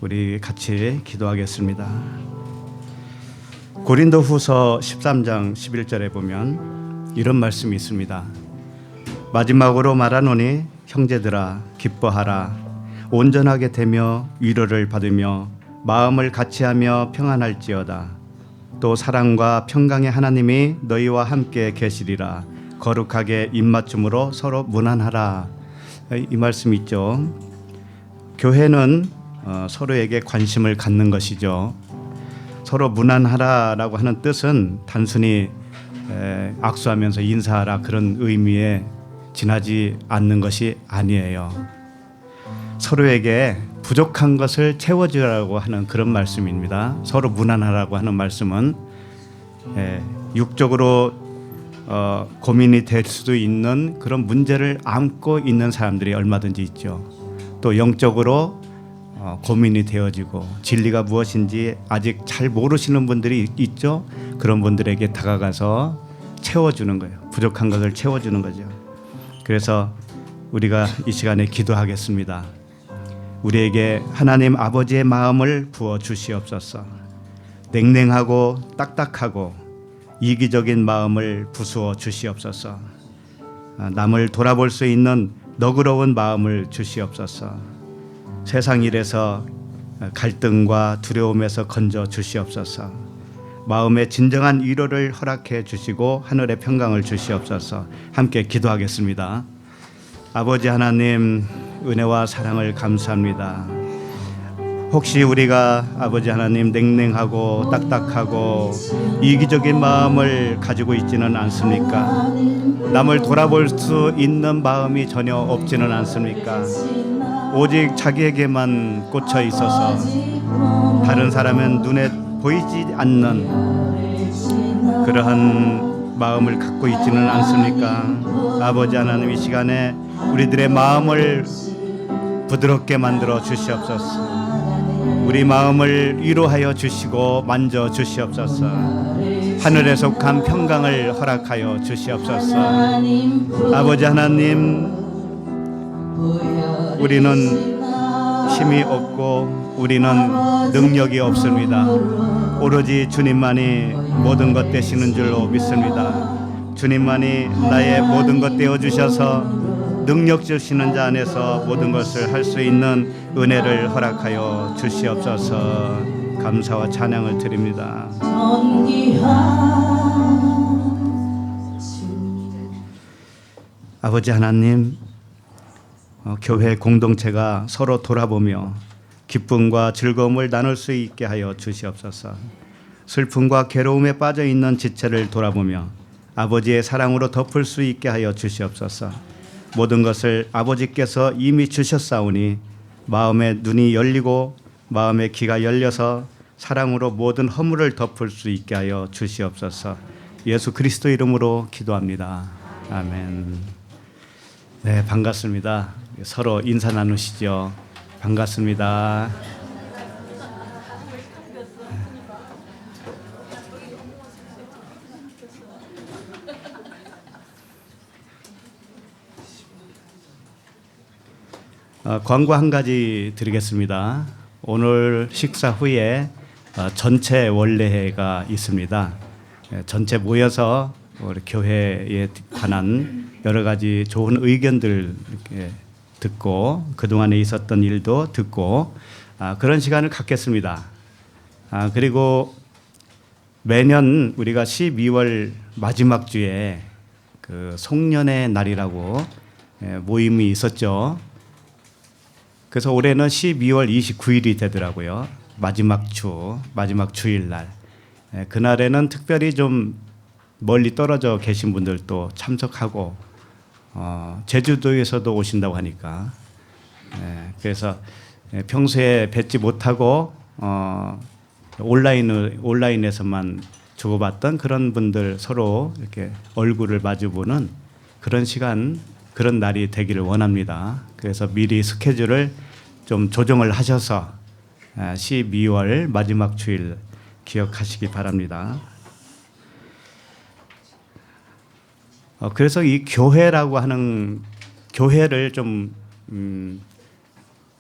우리 같이 기도하겠습니다. 고린도후서 13장 11절에 보면 이런 말씀이 있습니다. 마지막으로 말하노니 형제들아 기뻐하라. 온전하게 되며 위로를 받으며 마음을 같이하며 평안할지어다. 또 사랑과 평강의 하나님이 너희와 함께 계시리라. 거룩하게 입맞춤으로 서로 무난하라. 이 말씀이 있죠. 교회는 서로에게 관심을 갖는 것이죠. 서로 무난하라라고 하는 뜻은 단순히 악수하면서 인사하라 그런 의미에 지나지 않는 것이 아니에요. 서로에게 부족한 것을 채워주라고 하는 그런 말씀입니다. 서로 무난하라고 하는 말씀은 육적으로 고민이 될 수도 있는 그런 문제를 안고 있는 사람들이 얼마든지 있죠. 또 영적으로 고민이 되어지고 진리가 무엇인지 아직 잘 모르시는 분들이 있죠. 그런 분들에게 다가가서 채워주는 거예요. 부족한 것을 채워주는 거죠. 그래서 우리가 이 시간에 기도하겠습니다. 우리에게 하나님 아버지의 마음을 부어 주시옵소서. 냉랭하고 딱딱하고 이기적인 마음을 부수어 주시옵소서. 남을 돌아볼 수 있는 너그러운 마음을 주시옵소서. 세상 일에서 갈등과 두려움에서 건져 주시옵소서. 마음의 진정한 위로를 허락해 주시고 하늘의 평강을 주시옵소서. 함께 기도하겠습니다. 아버지 하나님, 은혜와 사랑을 감사합니다. 혹시 우리가 아버지 하나님 냉랭하고 딱딱하고 이기적인 마음을 가지고 있지는 않습니까? 남을 돌아볼 수 있는 마음이 전혀 없지는 않습니까? 오직 자기에게만 꽂혀 있어서 다른 사람은 눈에 보이지 않는 그러한 마음을 갖고 있지는 않습니까? 아버지 하나님, 이 시간에 우리들의 마음을 부드럽게 만들어 주시옵소서. 우리 마음을 위로하여 주시고 만져 주시옵소서. 하늘에 속한 평강을 허락하여 주시옵소서. 아버지 하나님, 우리는 힘이 없고 우리는 능력이 없습니다. 오로지 주님만이 모든 것 되시는 줄로 믿습니다. 주님만이 나의 모든 것 되어 주셔서 능력 주시는 자 안에서 모든 것을 할 수 있는 은혜를 허락하여 주시옵소서. 감사와 찬양을 드립니다. 아버지 하나님, 교회 공동체가 서로 돌아보며 기쁨과 즐거움을 나눌 수 있게 하여 주시옵소서. 슬픔과 괴로움에 빠져 있는 지체를 돌아보며 아버지의 사랑으로 덮을 수 있게 하여 주시옵소서. 모든 것을 아버지께서 이미 주셨사오니 마음의 눈이 열리고 마음의 귀가 열려서 사랑으로 모든 허물을 덮을 수 있게 하여 주시옵소서. 예수 그리스도 이름으로 기도합니다. 아멘. 네, 반갑습니다. 서로 인사 나누시죠. 반갑습니다. 광고 한 가지 드리겠습니다. 오늘 식사 후에 전체 원례회가 있습니다. 전체 모여서 우리 교회에 관한 여러 가지 좋은 의견들 듣고 그동안에 있었던 일도 듣고 그런 시간을 갖겠습니다. 그리고 매년 우리가 12월 마지막 주에 그 송년의 날이라고 모임이 있었죠. 그래서 올해는 12월 29일이 되더라고요. 마지막 주일날. 그날에는 특별히 좀 멀리 떨어져 계신 분들도 참석하고 제주도에서도 오신다고 하니까 그래서 평소에 뵙지 못하고 온라인에서만 주고받던 그런 분들 서로 이렇게 얼굴을 마주보는 그런 시간, 그런 날이 되기를 원합니다. 그래서 미리 스케줄을 좀 조정을 하셔서 12월 마지막 주일 기억하시기 바랍니다. 그래서 이 교회라고 하는 교회를 좀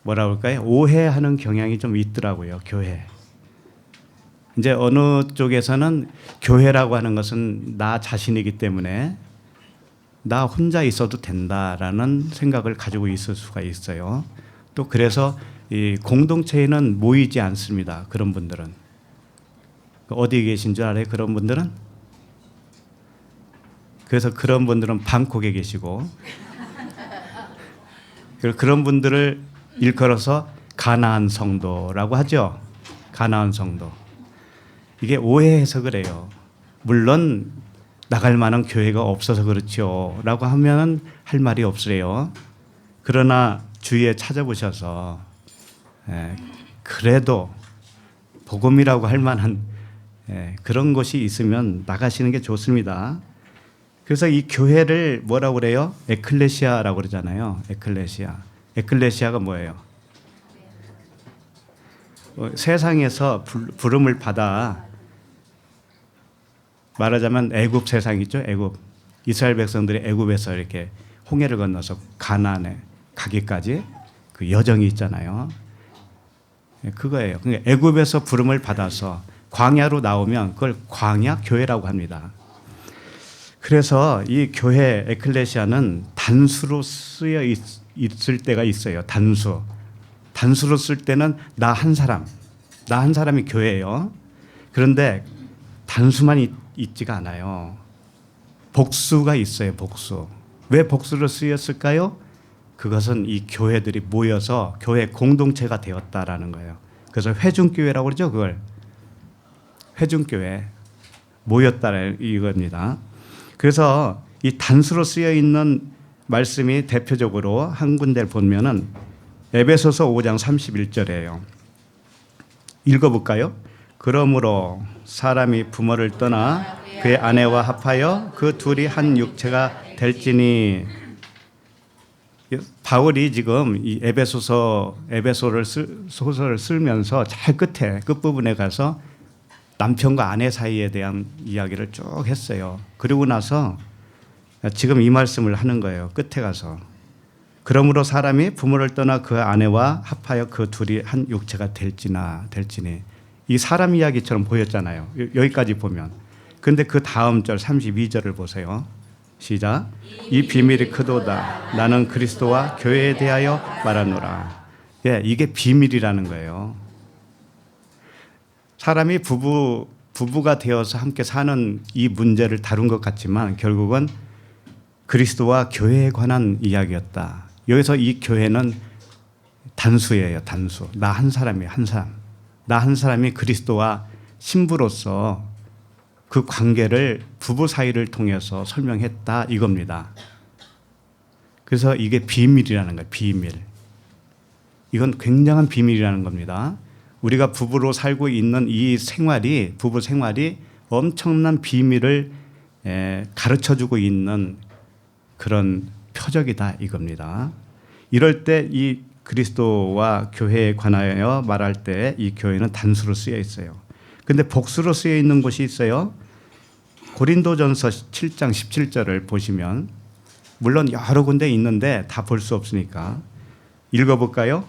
뭐라 그럴까요? 오해하는 경향이 좀 있더라고요. 교회. 이제 어느 쪽에서는 교회라고 하는 것은 나 자신이기 때문에 나 혼자 있어도 된다라는 생각을 가지고 있을 수가 있어요. 또 그래서 이 공동체에는 모이지 않습니다. 그런 분들은. 어디에 계신 줄 알아요? 그런 분들은? 그래서 그런 분들은 방콕에 계시고 그런 분들을 일컬어서 가나안 성도라고 하죠. 가나안 성도. 이게 오해해서 그래요. 물론 나갈 만한 교회가 없어서 그렇죠 라고 하면 할 말이 없으래요. 그러나 주위에 찾아보셔서 그래도 복음이라고 할 만한 그런 것이 있으면 나가시는 게 좋습니다. 그래서 이 교회를 뭐라고 그래요? 에클레시아라고 그러잖아요. 에클레시아. 에클레시아가 뭐예요? 세상에서 부름을 받아 말하자면 애굽 세상이죠. 애굽. 이스라엘 백성들이 애굽에서 이렇게 홍해를 건너서 가나안에 가기까지 그 여정이 있잖아요. 그거예요. 그러니까 애굽에서 부름을 받아서 광야로 나오면 그걸 광야 교회라고 합니다. 그래서 이 교회 에클레시아는 단수로 쓰여 있을 때가 있어요. 단수로 쓸 때는 나 한 사람이 교회예요. 그런데 단수만 있지가 않아요. 복수가 있어요. 복수. 왜 복수로 쓰였을까요? 그것은 이 교회들이 모여서 교회 공동체가 되었다라는 거예요. 그래서 회중교회라고 그러죠. 그걸 회중교회 모였다는 이겁니다. 그래서 이 단수로 쓰여 있는 말씀이 대표적으로 한 군데를 보면은 에베소서 5장 31절이에요. 읽어볼까요? 그러므로 사람이 부모를 떠나 그의 아내와 합하여 그 둘이 한 육체가 될지니. 바울이 지금 이 에베소를 소설을 쓰면서 잘 끝부분에 가서 남편과 아내 사이에 대한 이야기를 쭉 했어요. 그리고 나서 지금 이 말씀을 하는 거예요. 끝에 가서. 그러므로 사람이 부모를 떠나 그 아내와 합하여 그 둘이 한 육체가 될지니. 이 사람 이야기처럼 보였잖아요. 여기까지 보면. 그런데 그 다음 절 32절을 보세요. 시작. 이 비밀이 크도다. 나는 그리스도와 교회에 대하여 말하노라. 이게 비밀이라는 거예요. 사람이 부부가 되어서 함께 사는 이 문제를 다룬 것 같지만 결국은 그리스도와 교회에 관한 이야기였다. 여기서 이 교회는 단수예요. 단수. 나 한 사람이에요. 한 사람. 나 한 사람이 그리스도와 신부로서 그 관계를 부부 사이를 통해서 설명했다 이겁니다. 그래서 이게 비밀이라는 거예요. 비밀. 이건 굉장한 비밀이라는 겁니다. 우리가 부부로 살고 있는 이 부부 생활이 엄청난 비밀을 가르쳐주고 있는 그런 표적이다 이겁니다. 이럴 때 이 그리스도와 교회에 관하여 말할 때 이 교회는 단수로 쓰여 있어요. 그런데 복수로 쓰여 있는 곳이 있어요. 고린도전서 7장 17절을 보시면 물론 여러 군데 있는데 다 볼 수 없으니까 읽어볼까요?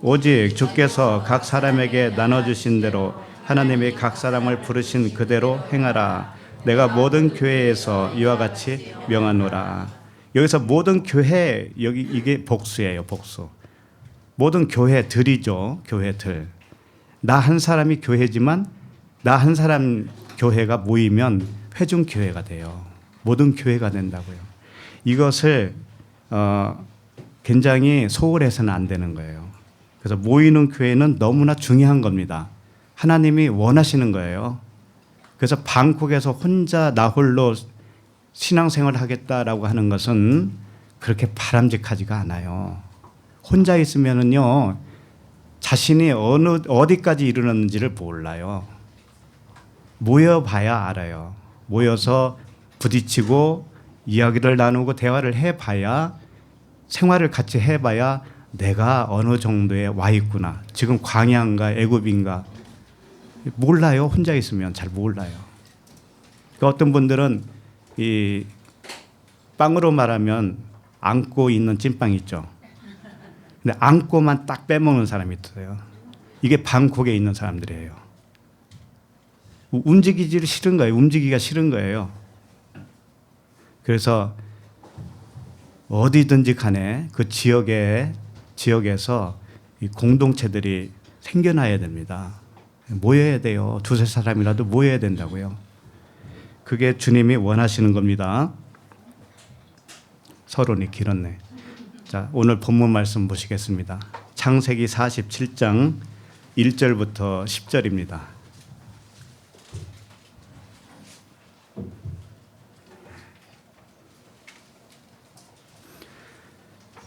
오직 주께서 각 사람에게 나눠주신 대로 하나님이 각 사람을 부르신 그대로 행하라. 내가 모든 교회에서 이와 같이 명하노라. 여기서 모든 교회, 여기 이게 복수예요. 복수. 모든 교회들이죠. 교회들. 나 한 사람이 교회지만 나 한 사람 교회가 모이면 회중교회가 돼요. 모든 교회가 된다고요. 이것을 굉장히 소홀해서는 안 되는 거예요. 그래서 모이는 교회는 너무나 중요한 겁니다. 하나님이 원하시는 거예요. 그래서 방콕에서 혼자 나 홀로 신앙생활을 하겠다라고 하는 것은 그렇게 바람직하지가 않아요. 혼자 있으면은요, 자신이 어디까지 이르렀는지를 몰라요. 모여봐야 알아요. 모여서 부딪히고 이야기를 나누고 대화를 해봐야, 생활을 같이 해봐야 내가 어느 정도에 와 있구나. 지금 광야인가 애굽인가 몰라요. 혼자 있으면 잘 몰라요. 그러니까 어떤 분들은 이 빵으로 말하면 안고 있는 찐빵 있죠. 근데 안고만 딱 빼먹는 사람이 있어요. 이게 방콕에 있는 사람들이에요. 움직이기를 싫은 거예요. 움직이기가 싫은 거예요. 그래서 어디든지 간에 그 지역에서 이 공동체들이 생겨나야 됩니다. 모여야 돼요. 두세 사람이라도 모여야 된다고요. 그게 주님이 원하시는 겁니다. 서론이 길었네. 자, 오늘 본문 말씀 보시겠습니다. 창세기 47장 1절부터 10절입니다.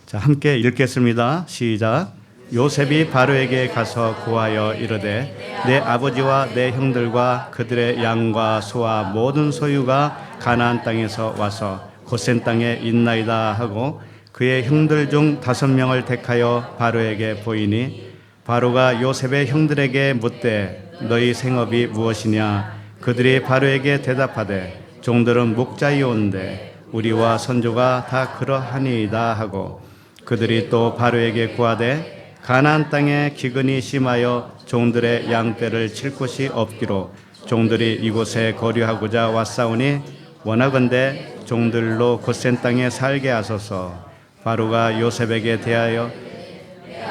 자, 함께 읽겠습니다. 시작. 요셉이 바로에게 가서 고하여 이르되 내 아버지와 내 형들과 그들의 양과 소와 모든 소유가 가나안 땅에서 와서 고센 땅에 있나이다 하고 그의 형들 중 5명을 택하여 바로에게 보이니 바로가 요셉의 형들에게 묻되 너희 생업이 무엇이냐 그들이 바로에게 대답하되 종들은 목자이온데 우리와 선조가 다 그러하니이다 하고 그들이 또 바로에게 구하되 가나안 땅에 기근이 심하여 종들의 양떼를 칠 곳이 없기로 종들이 이곳에 거류하고자 왔사오니 원하건대 종들로 고센 땅에 살게 하소서. 바로가 요셉에게 대하여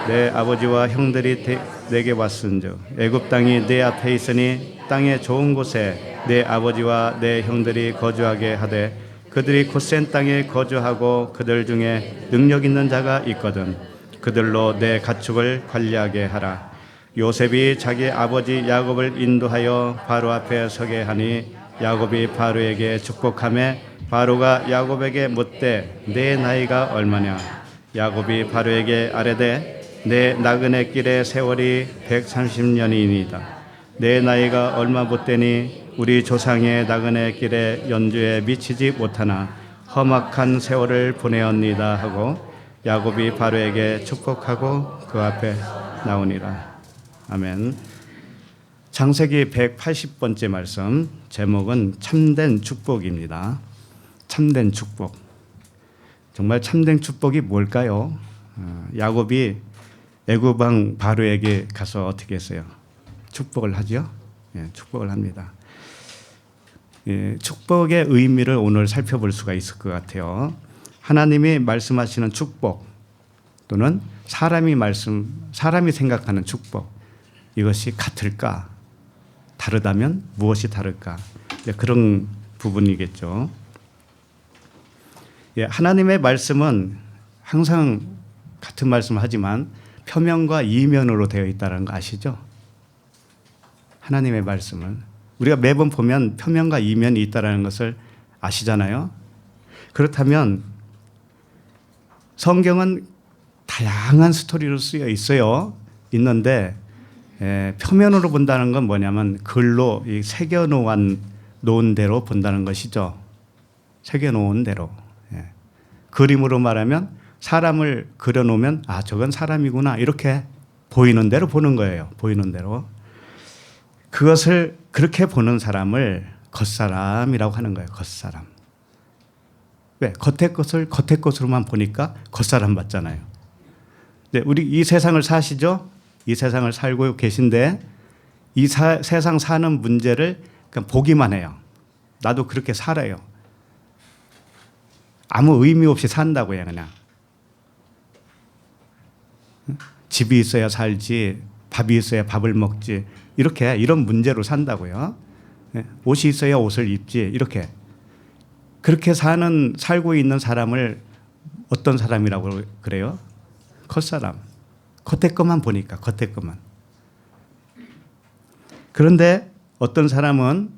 내 아버지와 형들이 내게 왔은즉 애굽 땅이 내 앞에 있으니 땅의 좋은 곳에 내 아버지와 내 형들이 거주하게 하되 그들이 고센 땅에 거주하고 그들 중에 능력 있는 자가 있거든 그들로 내 가축을 관리하게 하라. 요셉이 자기 아버지 야곱을 인도하여 바로 앞에 서게 하니 야곱이 바로에게 축복하며 바로가 야곱에게 묻되 내 나이가 얼마냐 야곱이 바로에게 아뢰되 내 나그네 길의 세월이 130년이니이다. 내 나이가 얼마 못되니 우리 조상의 나그네 길의 연주에 미치지 못하나 험악한 세월을 보내었니다 하고 야곱이 바로에게 축복하고 그 앞에 나오니라. 아멘. 창세기 180번째 말씀 제목은 참된 축복입니다. 참된 축복. 정말 참된 축복이 뭘까요? 야곱이 애굽 왕 바로에게 가서 어떻게 했어요? 축복을 하죠. 예, 축복을 합니다. 예, 축복의 의미를 오늘 살펴볼 수가 있을 것 같아요. 하나님이 말씀하시는 축복 또는 사람이 생각하는 축복 이것이 같을까? 다르다면 무엇이 다를까? 그런 부분이겠죠. 예, 하나님의 말씀은 항상 같은 말씀을 하지만 표면과 이면으로 되어 있다는 거 아시죠? 하나님의 말씀은 우리가 매번 보면 표면과 이면이 있다는 것을 아시잖아요. 그렇다면 성경은 다양한 스토리로 쓰여 있어요. 있는데 표면으로 본다는 건 뭐냐면 글로 새겨놓은 대로 본다는 것이죠. 새겨놓은 대로. 그림으로 말하면 사람을 그려놓으면 아 저건 사람이구나 이렇게 보이는 대로 보는 거예요. 보이는 대로. 그것을 그렇게 보는 사람을 겉사람이라고 하는 거예요. 겉사람. 왜? 겉의 것으로만 보니까 겉사람 맞잖아요. 네, 우리 이 세상을 사시죠? 이 세상을 살고 계신데 이 세상 사는 문제를 그냥 보기만 해요. 나도 그렇게 살아요. 아무 의미 없이 산다고요, 그냥. 집이 있어야 살지, 밥이 있어야 밥을 먹지, 이런 문제로 산다고요. 옷이 있어야 옷을 입지, 이렇게. 그렇게 살고 있는 사람을 어떤 사람이라고 그래요? 겉사람. 겉에 것만 보니까, 겉에 것만. 그런데 어떤 사람은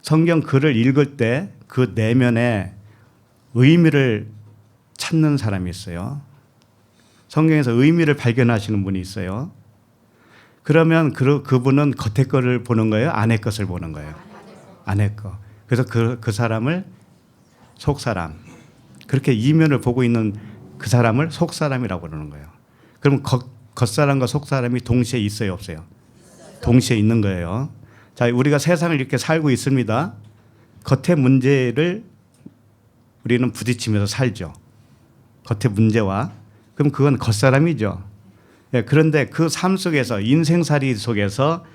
성경 글을 읽을 때 그 내면에 의미를 찾는 사람이 있어요. 성경에서 의미를 발견하시는 분이 있어요. 그러면 그분은 겉에 거를 보는 거예요? 안의 것을 보는 거예요? 안의 거. 그래서 그 사람을 속사람. 그렇게 이면을 보고 있는 그 사람을 속사람이라고 그러는 거예요. 그럼 겉사람과 속사람이 동시에 있어요? 없어요? 동시에 있는 거예요. 자, 우리가 세상을 이렇게 살고 있습니다. 겉의 문제를 우리는 부딪히면서 살죠. 겉의 문제와 그럼 그건 겉사람이죠. 예, 그런데 그 삶 속에서 인생살이 속에서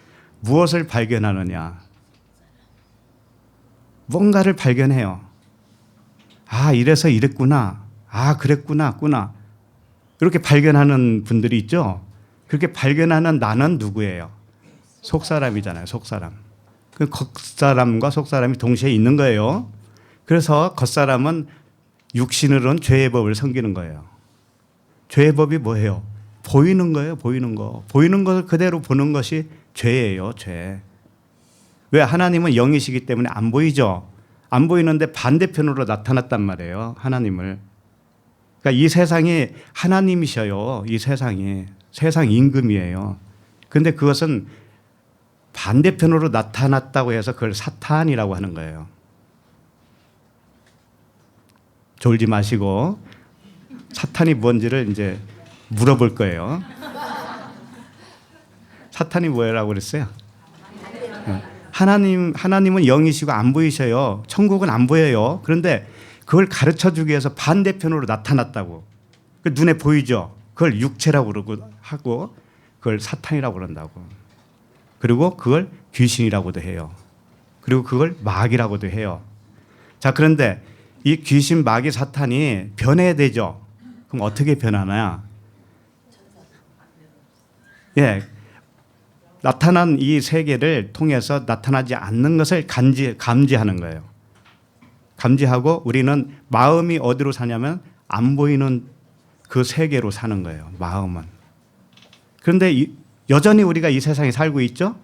무엇을 발견하느냐? 뭔가를 발견해요. 아, 이래서 이랬구나. 아, 그랬구나. 이렇게 발견하는 분들이 있죠. 그렇게 발견하는 나는 누구예요? 속사람이잖아요. 속사람. 그 겉사람과 속사람이 동시에 있는 거예요. 그래서 겉사람은 육신으로는 죄의 법을 섬기는 거예요. 죄의 법이 뭐예요? 보이는 거예요. 보이는 거. 보이는 것을 그대로 보는 것이 죄예요. 죄. 왜? 하나님은 영이시기 때문에 안 보이죠. 안 보이는데 반대편으로 나타났단 말이에요. 하나님을. 그러니까 이 세상이 하나님이셔요. 이 세상이. 세상 임금이에요. 그런데 그것은 반대편으로 나타났다고 해서 그걸 사탄이라고 하는 거예요. 졸지 마시고 사탄이 뭔지를 이제 물어볼 거예요. 사탄이 뭐라고 그랬어요? 하나님은 영이시고 안 보이셔요. 천국은 안 보여요. 그런데 그걸 가르쳐 주기 위해서 반대편으로 나타났다고. 눈에 보이죠? 그걸 육체라고 그러고 하고 그걸 사탄이라고 그런다고. 그리고 그걸 귀신이라고도 해요. 그리고 그걸 마귀라고도 해요. 자, 그런데 이 귀신, 마귀, 사탄이 변해야 되죠. 그럼 어떻게 변하나? 예. 나타난 이 세계를 통해서 나타나지 않는 것을 감지하는 거예요. 감지하고 우리는 마음이 어디로 사냐면 안 보이는 그 세계로 사는 거예요. 마음은. 그런데 여전히 우리가 이 세상에 살고 있죠.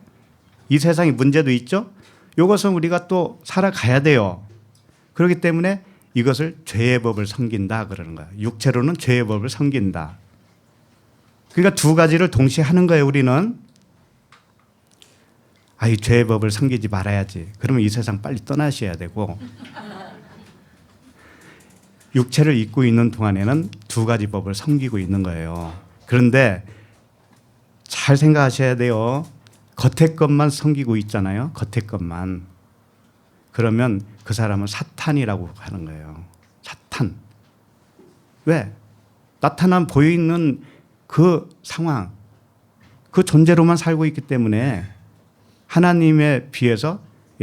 이 세상에 문제도 있죠. 이것은 우리가 또 살아가야 돼요. 그렇기 때문에 이것을 죄의 법을 섬긴다 그러는 거예요. 육체로는 죄의 법을 섬긴다. 그러니까 두 가지를 동시에 하는 거예요. 우리는. 이 죄의 법을 섬기지 말아야지. 그러면 이 세상 빨리 떠나셔야 되고 육체를 입고 있는 동안에는 두 가지 법을 섬기고 있는 거예요. 그런데 잘 생각하셔야 돼요. 겉의 것만 섬기고 있잖아요. 겉의 것만. 그러면 그 사람은 사탄이라고 하는 거예요. 사탄. 왜? 나타난 보이는 그 상황, 그 존재로만 살고 있기 때문에 하나님에 비해서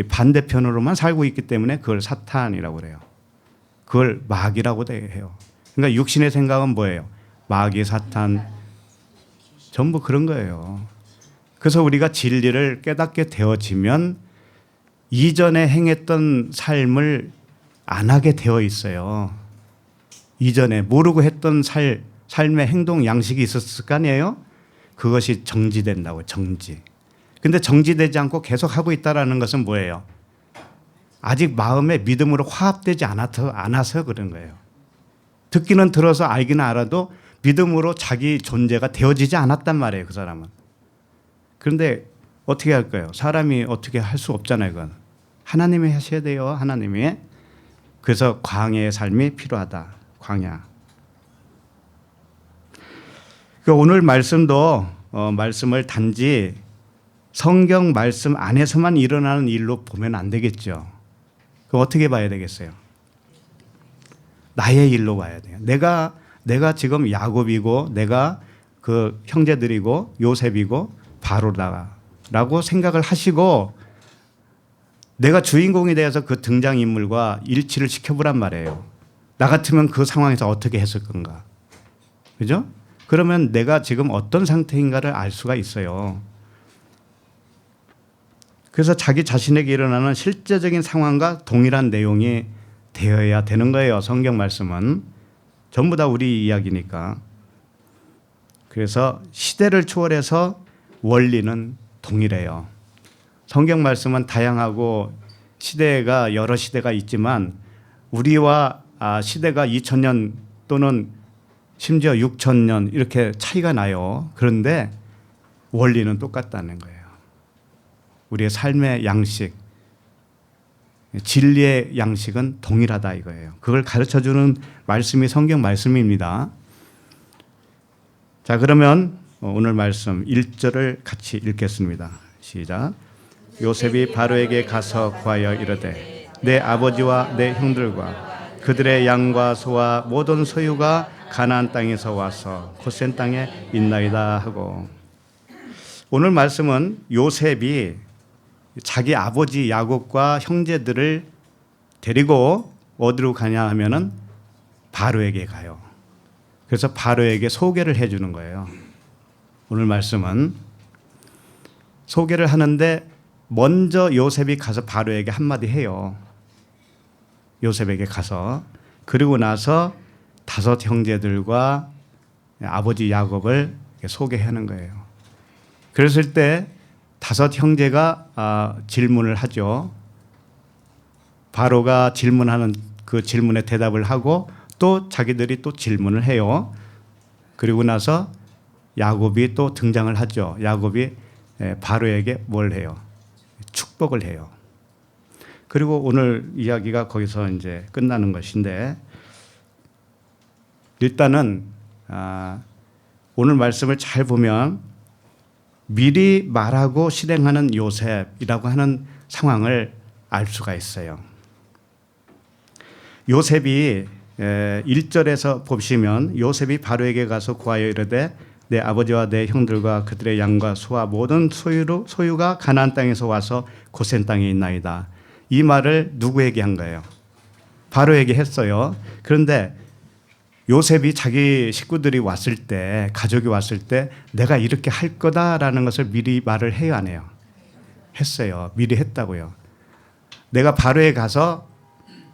반대편으로만 살고 있기 때문에 그걸 사탄이라고 그래요. 그걸 마귀라고도 해요. 그러니까 육신의 생각은 뭐예요? 마귀, 사탄, 전부 그런 거예요. 그래서 우리가 진리를 깨닫게 되어지면 이전에 행했던 삶을 안 하게 되어 있어요. 이전에 모르고 했던 삶의 행동 양식이 있었을 거 아니에요? 그것이 정지된다고, 정지. 근데 정지되지 않고 계속 하고 있다는 것은 뭐예요? 아직 마음에 믿음으로 화합되지 않아서 그런 거예요. 듣기는 들어서 알기는 알아도 믿음으로 자기 존재가 되어지지 않았단 말이에요. 그 사람은. 그런데 어떻게 할까요? 사람이 어떻게 할 수 없잖아요. 그건. 하나님이 하셔야 돼요. 하나님이. 그래서 광야의 삶이 필요하다. 광야. 오늘 말씀도 말씀을 단지 성경 말씀 안에서만 일어나는 일로 보면 안 되겠죠. 그럼 어떻게 봐야 되겠어요? 나의 일로 봐야 돼요. 내가 지금 야곱이고 내가 그 형제들이고 요셉이고 바로다라고 생각을 하시고 내가 주인공이 되어서 그 등장인물과 일치를 시켜보란 말이에요. 나 같으면 그 상황에서 어떻게 했을 건가. 그죠? 그러면 내가 지금 어떤 상태인가를 알 수가 있어요. 그래서 자기 자신에게 일어나는 실제적인 상황과 동일한 내용이 되어야 되는 거예요. 성경 말씀은. 전부 다 우리 이야기니까. 그래서 시대를 초월해서 원리는 동일해요. 성경 말씀은 다양하고 시대가 여러 시대가 있지만 우리와 시대가 2000년 또는 심지어 6000년 이렇게 차이가 나요. 그런데 원리는 똑같다는 거예요. 우리의 삶의 양식, 진리의 양식은 동일하다 이거예요. 그걸 가르쳐주는 말씀이 성경 말씀입니다. 자, 그러면 오늘 말씀 1절을 같이 읽겠습니다. 시작. 요셉이 바로에게 가서 구하여 이르되 내 아버지와 내 형들과 그들의 양과 소와 모든 소유가 가나안 땅에서 와서 고센 땅에 있나이다 하고, 오늘 말씀은 요셉이 자기 아버지 야곱과 형제들을 데리고 어디로 가냐 하면은 바로에게 가요. 그래서 바로에게 소개를 해주는 거예요. 오늘 말씀은 소개를 하는데 먼저 요셉이 가서 바로에게 한마디 해요. 요셉에게 가서. 그리고 나서 5 형제들과 아버지 야곱을 소개하는 거예요. 그랬을 때 5 형제가 질문을 하죠. 바로가 질문하는 그 질문에 대답을 하고 또 자기들이 또 질문을 해요. 그리고 나서 야곱이 또 등장을 하죠. 야곱이 바로에게 뭘 해요? 축복을 해요. 그리고 오늘 이야기가 거기서 이제 끝나는 것인데, 일단은 오늘 말씀을 잘 보면 미리 말하고 실행하는 요셉이라고 하는 상황을 알 수가 있어요. 요셉이 1절에서 보시면 요셉이 바로에게 가서 구하여 이르되 내 아버지와 내 형들과 그들의 양과 소와 모든 소유가 가나안 땅에서 와서 고센 땅에 있나이다. 이 말을 누구에게 한 거예요? 바로에게 했어요. 그런데 요셉이 자기 식구들이 왔을 때, 가족이 왔을 때 내가 이렇게 할 거다라는 것을 미리 말을 해요, 안 해요? 했어요. 미리 했다고요. 내가 바로에 가서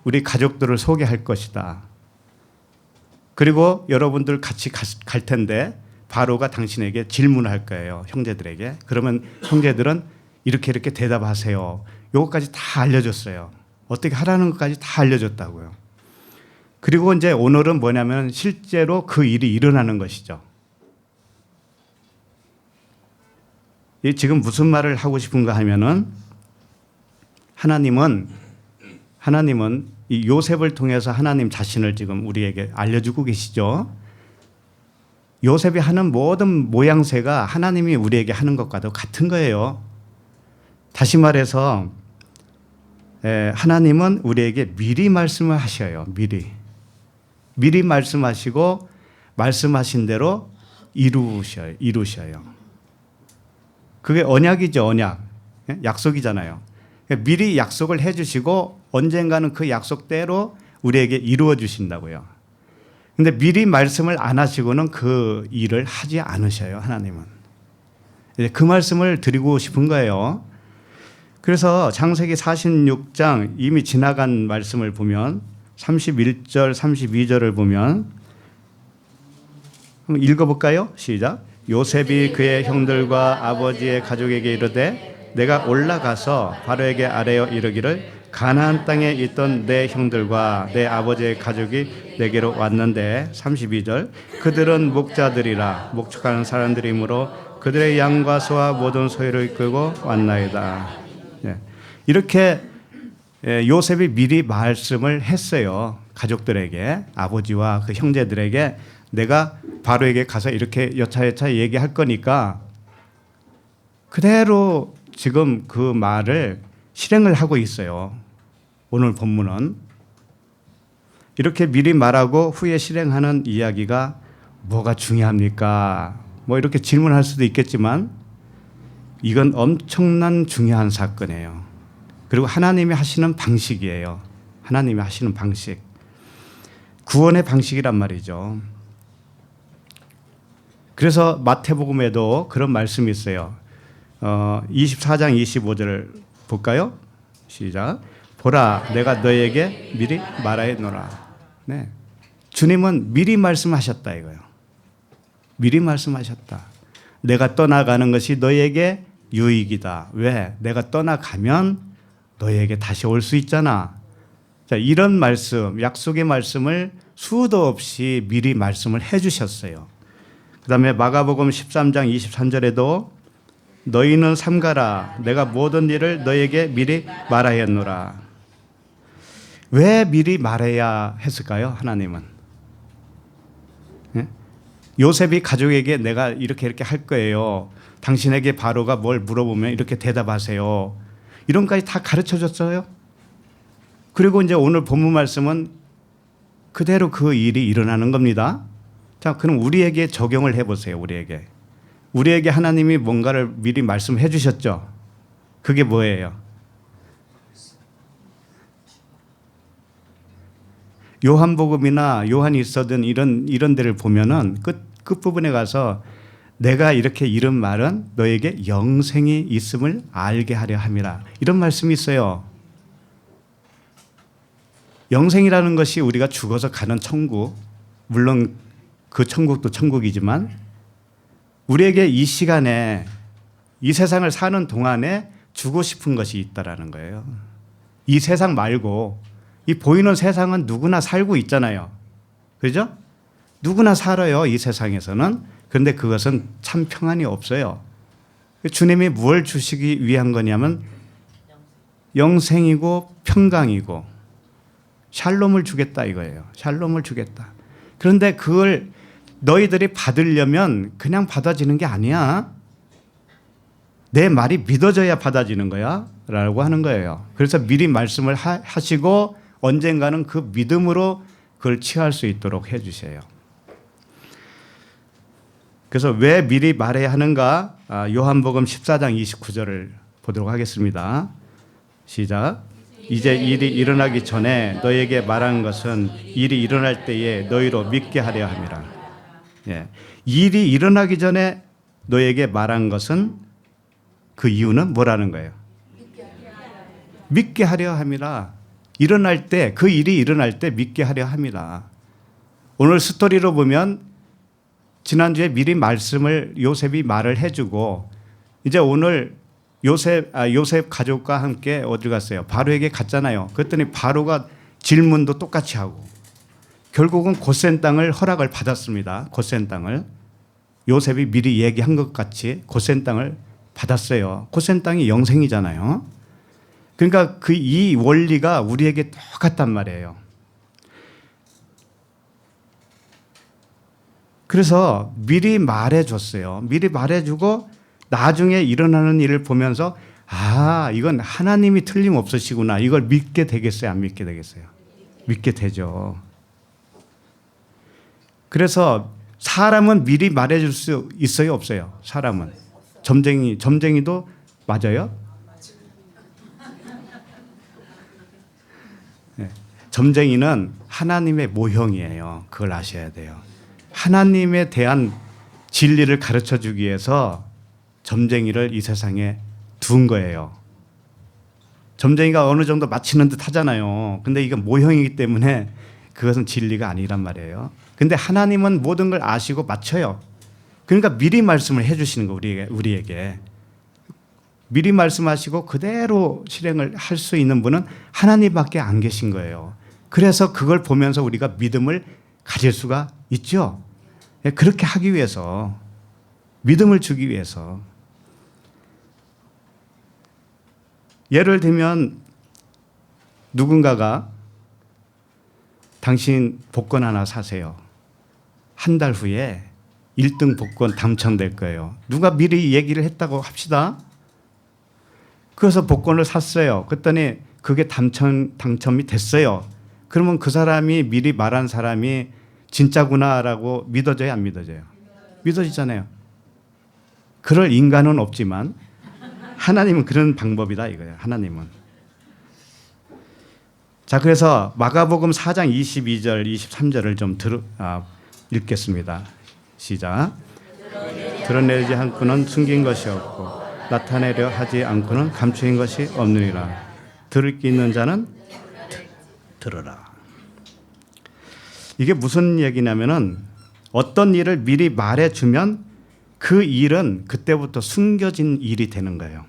우리 가족들을 소개할 것이다. 그리고 여러분들 같이 갈 텐데 바로가 당신에게 질문할 거예요. 형제들에게. 그러면 형제들은 이렇게 대답하세요. 요것까지 다 알려줬어요. 어떻게 하라는 것까지 다 알려줬다고요. 그리고 이제 오늘은 뭐냐면 실제로 그 일이 일어나는 것이죠. 지금 무슨 말을 하고 싶은가 하면은 하나님은 이 요셉을 통해서 하나님 자신을 지금 우리에게 알려주고 계시죠. 요셉이 하는 모든 모양새가 하나님이 우리에게 하는 것과도 같은 거예요. 다시 말해서 하나님은 우리에게 미리 말씀을 하셔요. 미리 말씀하시고 말씀하신 대로 이루셔요. 그게 언약이죠. 언약. 약속이잖아요. 미리 약속을 해 주시고 언젠가는 그 약속대로 우리에게 이루어 주신다고요. 근데 미리 말씀을 안 하시고는 그 일을 하지 않으셔요. 하나님은. 그 말씀을 드리고 싶은 거예요. 그래서 창세기 46장 이미 지나간 말씀을 보면 31절, 32절을 보면 한번 읽어볼까요? 시작. 요셉이 그의 형들과 아버지의 가족에게 이르되 내가 올라가서 바로에게 아뢰어 이르기를 가나안 땅에 있던 내 형들과 내 아버지의 가족이 내게로 왔는데 32절 그들은 목자들이라 목축하는 사람들이므로 그들의 양과 소와 모든 소유를 이끌고 왔나이다. 이렇게 요셉이 미리 말씀을 했어요. 가족들에게, 아버지와 그 형제들에게 내가 바로에게 가서 이렇게 여차여차 얘기할 거니까 그대로 지금 그 말을 실행을 하고 있어요. 오늘 본문은 이렇게 미리 말하고 후에 실행하는 이야기가 뭐가 중요합니까? 뭐 이렇게 질문할 수도 있겠지만 이건 엄청난 중요한 사건이에요. 그리고 하나님이 하시는 방식이에요. 하나님이 하시는 방식. 구원의 방식이란 말이죠. 그래서 마태복음에도 그런 말씀이 있어요. 24장 25절을 볼까요? 시작. 보라, 내가 너에게 미리 말하였노라. 네. 주님은 미리 말씀하셨다 이거예요. 미리 말씀하셨다. 내가 떠나가는 것이 너에게 유익이다. 왜? 내가 떠나가면 너에게 다시 올 수 있잖아. 자, 이런 말씀, 약속의 말씀을 수도 없이 미리 말씀을 해 주셨어요. 그 다음에 마가복음 13장 23절에도 너희는 삼가라. 내가 모든 일을 너에게 미리 말하였노라. 왜 미리 말해야 했을까요? 하나님은. 예? 요셉이 가족에게 내가 이렇게 할 거예요. 당신에게 바로가 뭘 물어보면 이렇게 대답하세요. 이런 것까지 다 가르쳐 줬어요. 그리고 이제 오늘 본문 말씀은 그대로 그 일이 일어나는 겁니다. 자, 그럼 우리에게 적용을 해보세요. 우리에게 하나님이 뭔가를 미리 말씀해 주셨죠. 그게 뭐예요? 요한복음이나 요한이 써든 이런 데를 보면은 끝부분에 가서 내가 이렇게 이른 말은 너에게 영생이 있음을 알게 하려 함이라. 이런 말씀이 있어요. 영생이라는 것이 우리가 죽어서 가는 천국, 물론 그 천국도 천국이지만 우리에게 이 시간에 이 세상을 사는 동안에 주고 싶은 것이 있다라는 거예요. 이 세상 말고 이 보이는 세상은 누구나 살고 있잖아요. 그죠? 누구나 살아요. 이 세상에서는. 그런데 그것은 참 평안이 없어요. 주님이 무엇을 주시기 위한 거냐면 영생이고 평강이고 샬롬을 주겠다 이거예요. 샬롬을 주겠다. 그런데 그걸 너희들이 받으려면 그냥 받아지는 게 아니야. 내 말이 믿어져야 받아지는 거야 라고 하는 거예요. 그래서 미리 말씀을 하시고 언젠가는 그 믿음으로 그걸 취할 수 있도록 해 주세요. 그래서 왜 미리 말해야 하는가? 요한복음 14장 29절을 보도록 하겠습니다. 시작. 이제 일이 일어나기 전에 너에게 말한 것은 일이 일어날 때에 너희로 믿게 하려 함이라. 예. 일이 일어나기 전에 너에게 말한 것은 그 이유는 뭐라는 거예요? 믿게 하려 함이라. 일어날 때, 그 일이 일어날 때 믿게 하려 함이라. 오늘 스토리로 보면 지난주에 미리 말씀을 요셉이 말을 해주고 이제 오늘 요셉 가족과 함께 어디 갔어요? 바로에게 갔잖아요. 그랬더니 바로가 질문도 똑같이 하고 결국은 고센 땅을 허락을 받았습니다. 고센 땅을 요셉이 미리 얘기한 것 같이 고센 땅을 받았어요. 고센 땅이 영생이잖아요. 그러니까 이 원리가 우리에게 똑같단 말이에요. 그래서 미리 말해줬어요. 미리 말해주고 나중에 일어나는 일을 보면서 이건 하나님이 틀림없으시구나. 이걸 믿게 되겠어요? 안 믿게 되겠어요? 믿게 되죠. 그래서 사람은 미리 말해줄 수 있어요? 없어요? 사람은. 점쟁이도 맞아요? 네. 점쟁이는 하나님의 모형이에요. 그걸 아셔야 돼요. 하나님에 대한 진리를 가르쳐 주기 위해서 점쟁이를 이 세상에 둔 거예요. 점쟁이가 어느 정도 맞히는 듯 하잖아요. 근데 이건 모형이기 때문에 그것은 진리가 아니란 말이에요. 근데 하나님은 모든 걸 아시고 맞춰요. 그러니까 미리 말씀을 해 주시는 거 우리에게. 미리 말씀하시고 그대로 실행을 할 수 있는 분은 하나님밖에 안 계신 거예요. 그래서 그걸 보면서 우리가 믿음을 가질 수가 있죠. 그렇게 하기 위해서, 믿음을 주기 위해서. 예를 들면 누군가가 당신 복권 하나 사세요. 한 달 후에 1등 복권 당첨될 거예요. 누가 미리 얘기를 했다고 합시다. 그래서 복권을 샀어요. 그랬더니 그게 당첨이 됐어요. 그러면 그 사람이 미리 말한 사람이 진짜구나라고 믿어져요? 안 믿어져요? 믿어지잖아요. 그럴 인간은 없지만 하나님은 그런 방법이다 이거예요. 하나님은. 자, 그래서 마가복음 4장 22절 23절을 좀 읽겠습니다. 시작. 드러내지 않고는 숨긴 것이 없고 나타내려 하지 않고는 감추인 것이 없느니라. 들을 게 있는 자는 들으라. 이게 무슨 얘기냐면은 어떤 일을 미리 말해주면 그 일은 그때부터 숨겨진 일이 되는 거예요.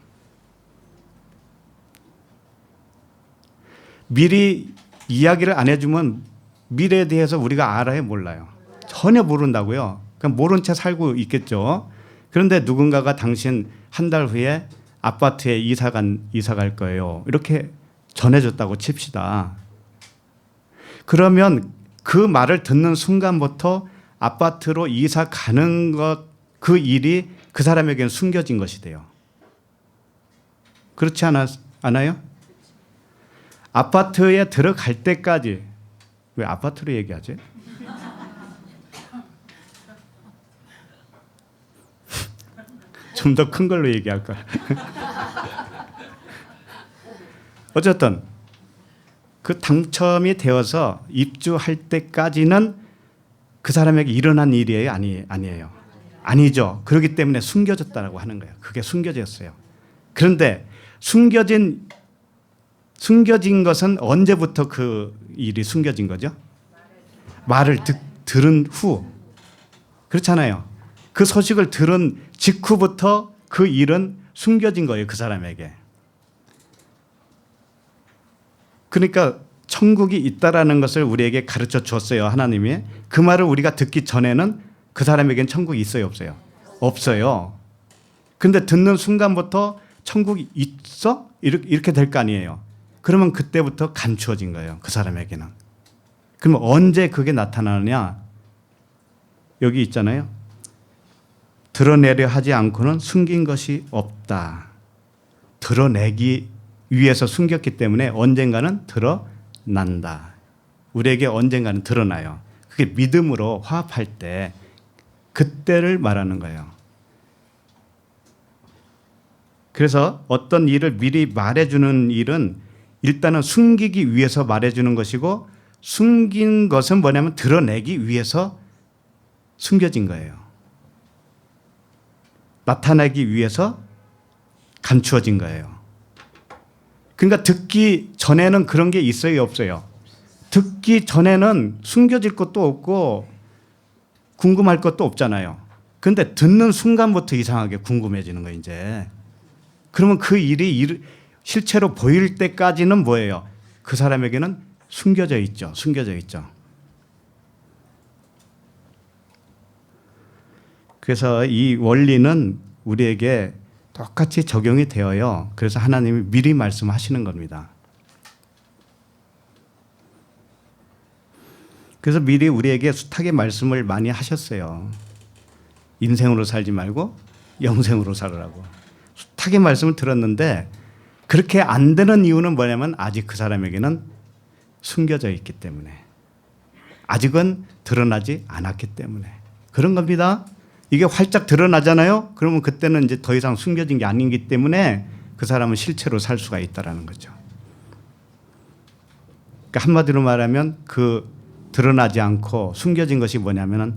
미리 이야기를 안 해주면 미래에 대해서 우리가 알아요? 몰라요? 전혀 모른다고요. 그냥 모른 채 살고 있겠죠. 그런데 누군가가 당신 한 달 후에 아파트에 이사 갈 거예요. 이렇게 전해줬다고 칩시다. 그러면 그 말을 듣는 순간부터 아파트로 이사 가는 그 일이 그 사람에게는 숨겨진 것이 돼요. 그렇지 않아요? 아파트에 들어갈 때까지, 왜 아파트로 얘기하지? 좀 더 큰 걸로 얘기할 거야. 어쨌든 그 당첨이 되어서 입주할 때까지는 그 사람에게 일어난 일이에요? 아니에요. 아니죠. 그렇기 때문에 숨겨졌다라고 하는 거예요. 그게 숨겨졌어요. 그런데 숨겨진 것은 언제부터 그 일이 숨겨진 거죠? 말을 들은 후. 그렇잖아요. 그 소식을 들은 직후부터 그 일은 숨겨진 거예요. 그 사람에게. 그러니까 천국이 있다라는 것을 우리에게 가르쳐 주었어요. 하나님이. 그 말을 우리가 듣기 전에는 그 사람에겐 천국이 있어요? 없어요? 없어요. 그런데 듣는 순간부터 천국이 있어? 이렇게 될 거 아니에요. 그러면 그때부터 감추어진 거예요. 그 사람에게는. 그러면 언제 그게 나타나느냐? 여기 있잖아요. 드러내려 하지 않고는 숨긴 것이 없다. 드러내기 위해서 숨겼기 때문에 언젠가는 드러난다. 우리에게 언젠가는 드러나요. 그게 믿음으로 화합할 때 그때를 말하는 거예요. 그래서 어떤 일을 미리 말해주는 일은 일단은 숨기기 위해서 말해주는 것이고, 숨긴 것은 뭐냐면 드러내기 위해서 숨겨진 거예요. 나타내기 위해서 감추어진 거예요. 그러니까 듣기 전에는 그런 게 있어요? 없어요? 듣기 전에는 숨겨질 것도 없고 궁금할 것도 없잖아요. 그런데 듣는 순간부터 이상하게 궁금해지는 거예요, 이제. 그러면 그 일이 실체로 보일 때까지는 뭐예요? 그 사람에게는 숨겨져 있죠. 숨겨져 있죠. 그래서 이 원리는 우리에게 똑같이 적용이 되어요. 그래서 하나님이 미리 말씀하시는 겁니다. 그래서 미리 우리에게 숱하게 말씀을 많이 하셨어요. 인생으로 살지 말고 영생으로 살으라고. 숱하게 말씀을 들었는데 그렇게 안 되는 이유는 뭐냐면 아직 그 사람에게는 숨겨져 있기 때문에, 아직은 드러나지 않았기 때문에 그런 겁니다. 이게 활짝 드러나잖아요. 그러면 그때는 이제 더 이상 숨겨진 게 아니기 때문에 그 사람은 실체로 살 수가 있다라는 거죠. 그러니까 한마디로 말하면 그 드러나지 않고 숨겨진 것이 뭐냐면은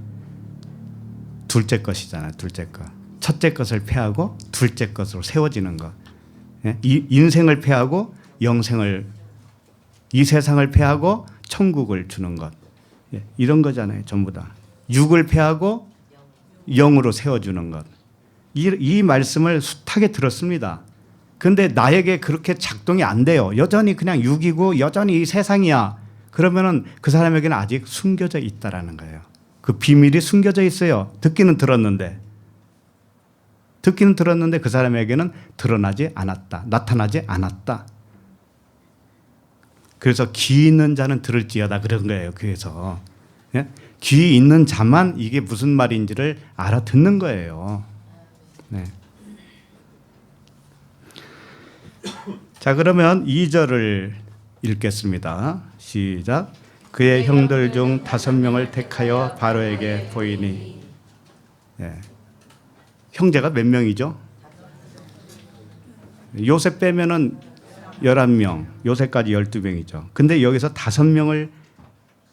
둘째 것이잖아요. 둘째 것. 첫째 것을 패하고 둘째 것으로 세워지는 것. 이 인생을 패하고 영생을, 이 세상을 패하고 천국을 주는 것. 이런 거잖아요. 전부 다. 육을 패하고 영으로 세워주는 것. 이 말씀을 숱하게 들었습니다. 그런데 나에게 그렇게 작동이 안 돼요. 여전히 그냥 육이고 여전히 이 세상이야. 그러면은 그 사람에게는 아직 숨겨져 있다라는 거예요. 그 비밀이 숨겨져 있어요. 듣기는 들었는데 그 사람에게는 드러나지 않았다. 나타나지 않았다. 그래서 귀 있는 자는 들을지어다 그런 거예요. 그래서 귀 있는 자만 이게 무슨 말인지를 알아듣는 거예요. 네. 자, 그러면 2절을 읽겠습니다. 시작. 그의 형들 중 5명을 택하여 바로에게 보이니. 네. 형제가 몇 명이죠? 요셉 빼면은 11명, 요셉까지 12명이죠. 근데 여기서 5명을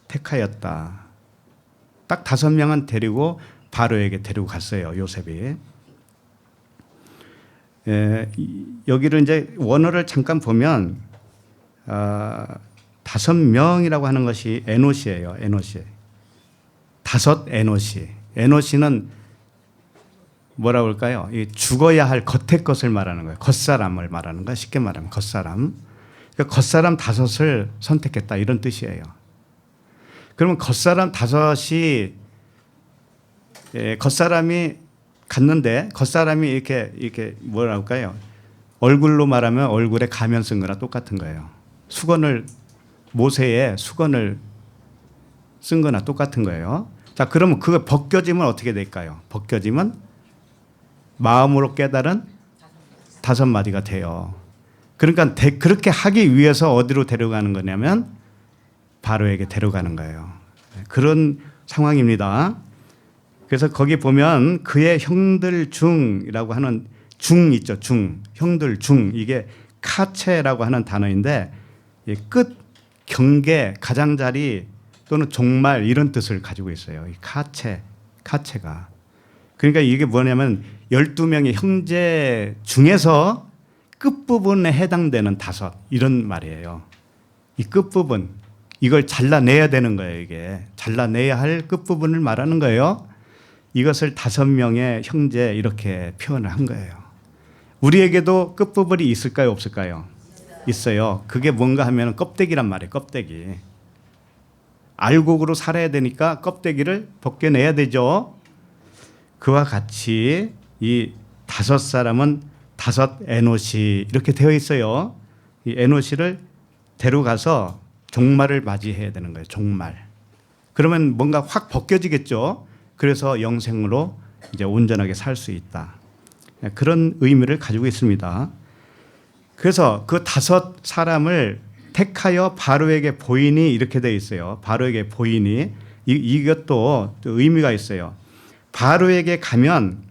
택하였다. 딱 5명은 데리고 바로에게 데리고 갔어요, 요셉이. 여기를 이제 원어를 잠깐 보면 5명이라고 하는 것이 에노시예요, 에노시. 5 에노시. 에노시는 뭐라고 할까요? 죽어야 할 겉의 것을 말하는 거예요. 겉사람을 말하는 거예요. 쉽게 말하면 겉사람. 그러니까 겉사람 5을 선택했다 이런 뜻이에요. 그러면 겉사람 5이 겉사람이 갔는데 겉사람이 이렇게 뭐라 할까요? 얼굴로 말하면 얼굴에 가면 쓴 거랑 똑같은 거예요. 수건을 모세에 수건을 쓴 거나 똑같은 거예요. 자, 그러면 그거 벗겨지면 어떻게 될까요? 벗겨지면 마음으로 깨달은 5마디가 돼요. 그러니까 그렇게 하기 위해서 어디로 데려가는 거냐면 바로에게 데려가는 거예요. 그런 상황입니다. 그래서 거기 보면 그의 형들 중이라고 하는 중 있죠. 중. 형들 중. 이게 카체라고 하는 단어인데 끝, 경계, 가장자리 또는 종말 이런 뜻을 가지고 있어요. 이 카체가. 그러니까 이게 뭐냐면 12명의 형제 중에서 끝부분에 해당되는 5 이런 말이에요. 이 끝부분 이걸 잘라내야 되는 거예요. 이게 잘라내야 할 끝부분을 말하는 거예요. 이것을 5명의 형제 이렇게 표현을 한 거예요. 우리에게도 끝부분이 있을까요? 없을까요? 있어요. 그게 뭔가 하면 껍데기란 말이에요. 껍데기. 알곡으로 살아야 되니까 껍데기를 벗겨내야 되죠. 그와 같이 이 5 사람은 5 에노시 이렇게 되어 있어요. 이 에노시를 데려가서 종말을 맞이해야 되는 거예요. 종말. 그러면 뭔가 확 벗겨지겠죠. 그래서 영생으로 이제 온전하게 살 수 있다. 그런 의미를 가지고 있습니다. 그래서 그 5 사람을 택하여 바로에게 보이니 이렇게 되어 있어요. 바로에게 보이니 이것도 의미가 있어요. 바로에게 가면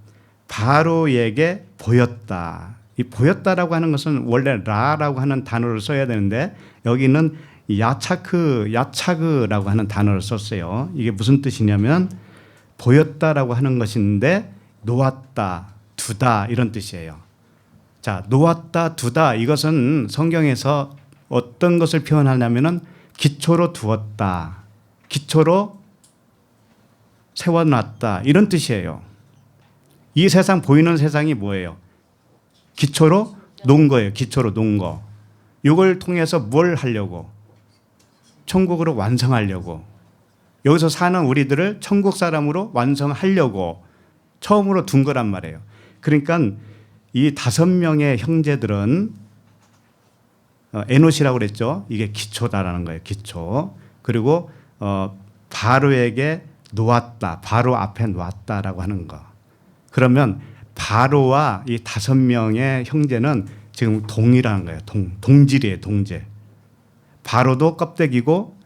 바로에게 보였다. 이 보였다라고 하는 것은 원래 라라고 하는 단어를 써야 되는데 여기는 야차그라고 하는 단어를 썼어요. 이게 무슨 뜻이냐면 보였다라고 하는 것인데 놓았다, 두다 이런 뜻이에요. 자, 놓았다, 두다 이것은 성경에서 어떤 것을 표현하냐면은 기초로 두었다, 기초로 세워놨다 이런 뜻이에요. 이 세상 보이는 세상이 뭐예요? 기초로 놓은 거예요. 기초로 놓은 거. 이걸 통해서 뭘 하려고? 천국으로 완성하려고. 여기서 사는 우리들을 천국 사람으로 완성하려고 처음으로 둔 거란 말이에요. 그러니까 이 5명의 형제들은 에노시라고 그랬죠. 이게 기초다라는 거예요. 기초. 그리고 바로에게 놓았다. 바로 앞에 놓았다라고 하는 거. 그러면 바로와 이 5명의 형제는 지금 동이라는 거예요. 동질이에요. 동질. 바로도 껍데기고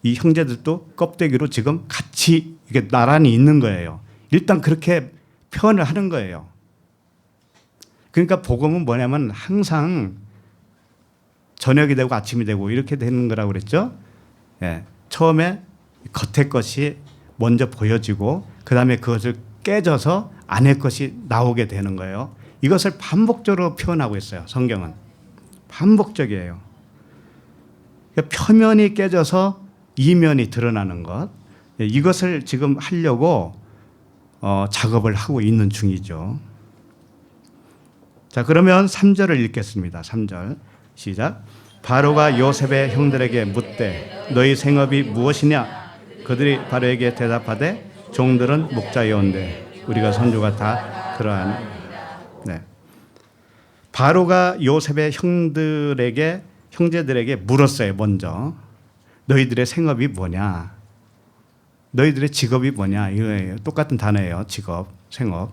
이 형제들도 껍데기로 지금 같이 이게 나란히 있는 거예요. 일단 그렇게 표현을 하는 거예요. 그러니까 복음은 뭐냐면 항상 저녁이 되고 아침이 되고 이렇게 되는 거라고 그랬죠. 예. 처음에 겉의 것이 먼저 보여지고 그다음에 그것을 깨져서 안의 것이 나오게 되는 거예요. 이것을 반복적으로 표현하고 있어요. 성경은. 반복적이에요. 표면이 깨져서 이면이 드러나는 것. 이것을 지금 하려고 작업을 하고 있는 중이죠. 자, 그러면 3절을 읽겠습니다. 3절 시작. 바로가 요셉의 형들에게 묻되 너희 생업이 무엇이냐? 그들이 바로에게 대답하되 종들은 목자여온데 우리가 선조가 다 그러하니. 네. 바로가 요셉의 형제들에게 물었어요. 먼저 너희들의 생업이 뭐냐? 너희들의 직업이 뭐냐? 이거예요. 똑같은 단어예요. 직업, 생업.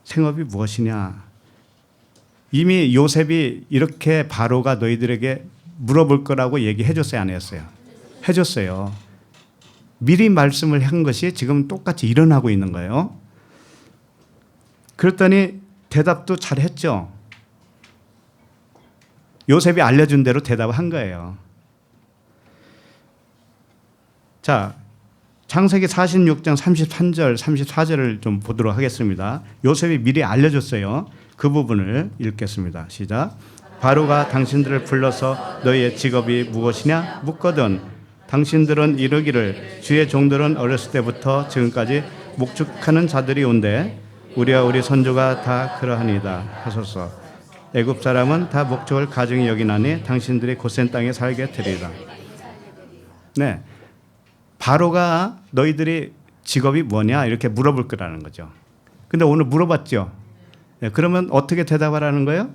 생업이 무엇이냐? 이미 요셉이 이렇게 바로가 너희들에게 물어볼 거라고 얘기해 줬어요? 안 했어요? 해줬어요. 미리 말씀을 한 것이 지금 똑같이 일어나고 있는 거예요. 그랬더니 대답도 잘했죠. 요셉이 알려준 대로 대답을 한 거예요. 자, 창세기 46장 33절, 34절을 좀 보도록 하겠습니다. 요셉이 미리 알려줬어요. 그 부분을 읽겠습니다. 시작. 바로가 당신들을 불러서 너희의 직업이 무엇이냐 묻거든 당신들은 이르기를 주의 종들은 어렸을 때부터 지금까지 목축하는 자들이 온대 우리와 우리 선조가 다 그러하니이다 하소서. 애굽 사람은 다 목축을 가증히 여기나니 당신들이 고센 땅에 살게 되리라. 네, 바로가 너희들이 직업이 뭐냐 이렇게 물어볼 거라는 거죠. 근데 오늘 물어봤죠. 네, 그러면 어떻게 대답하라는 거예요?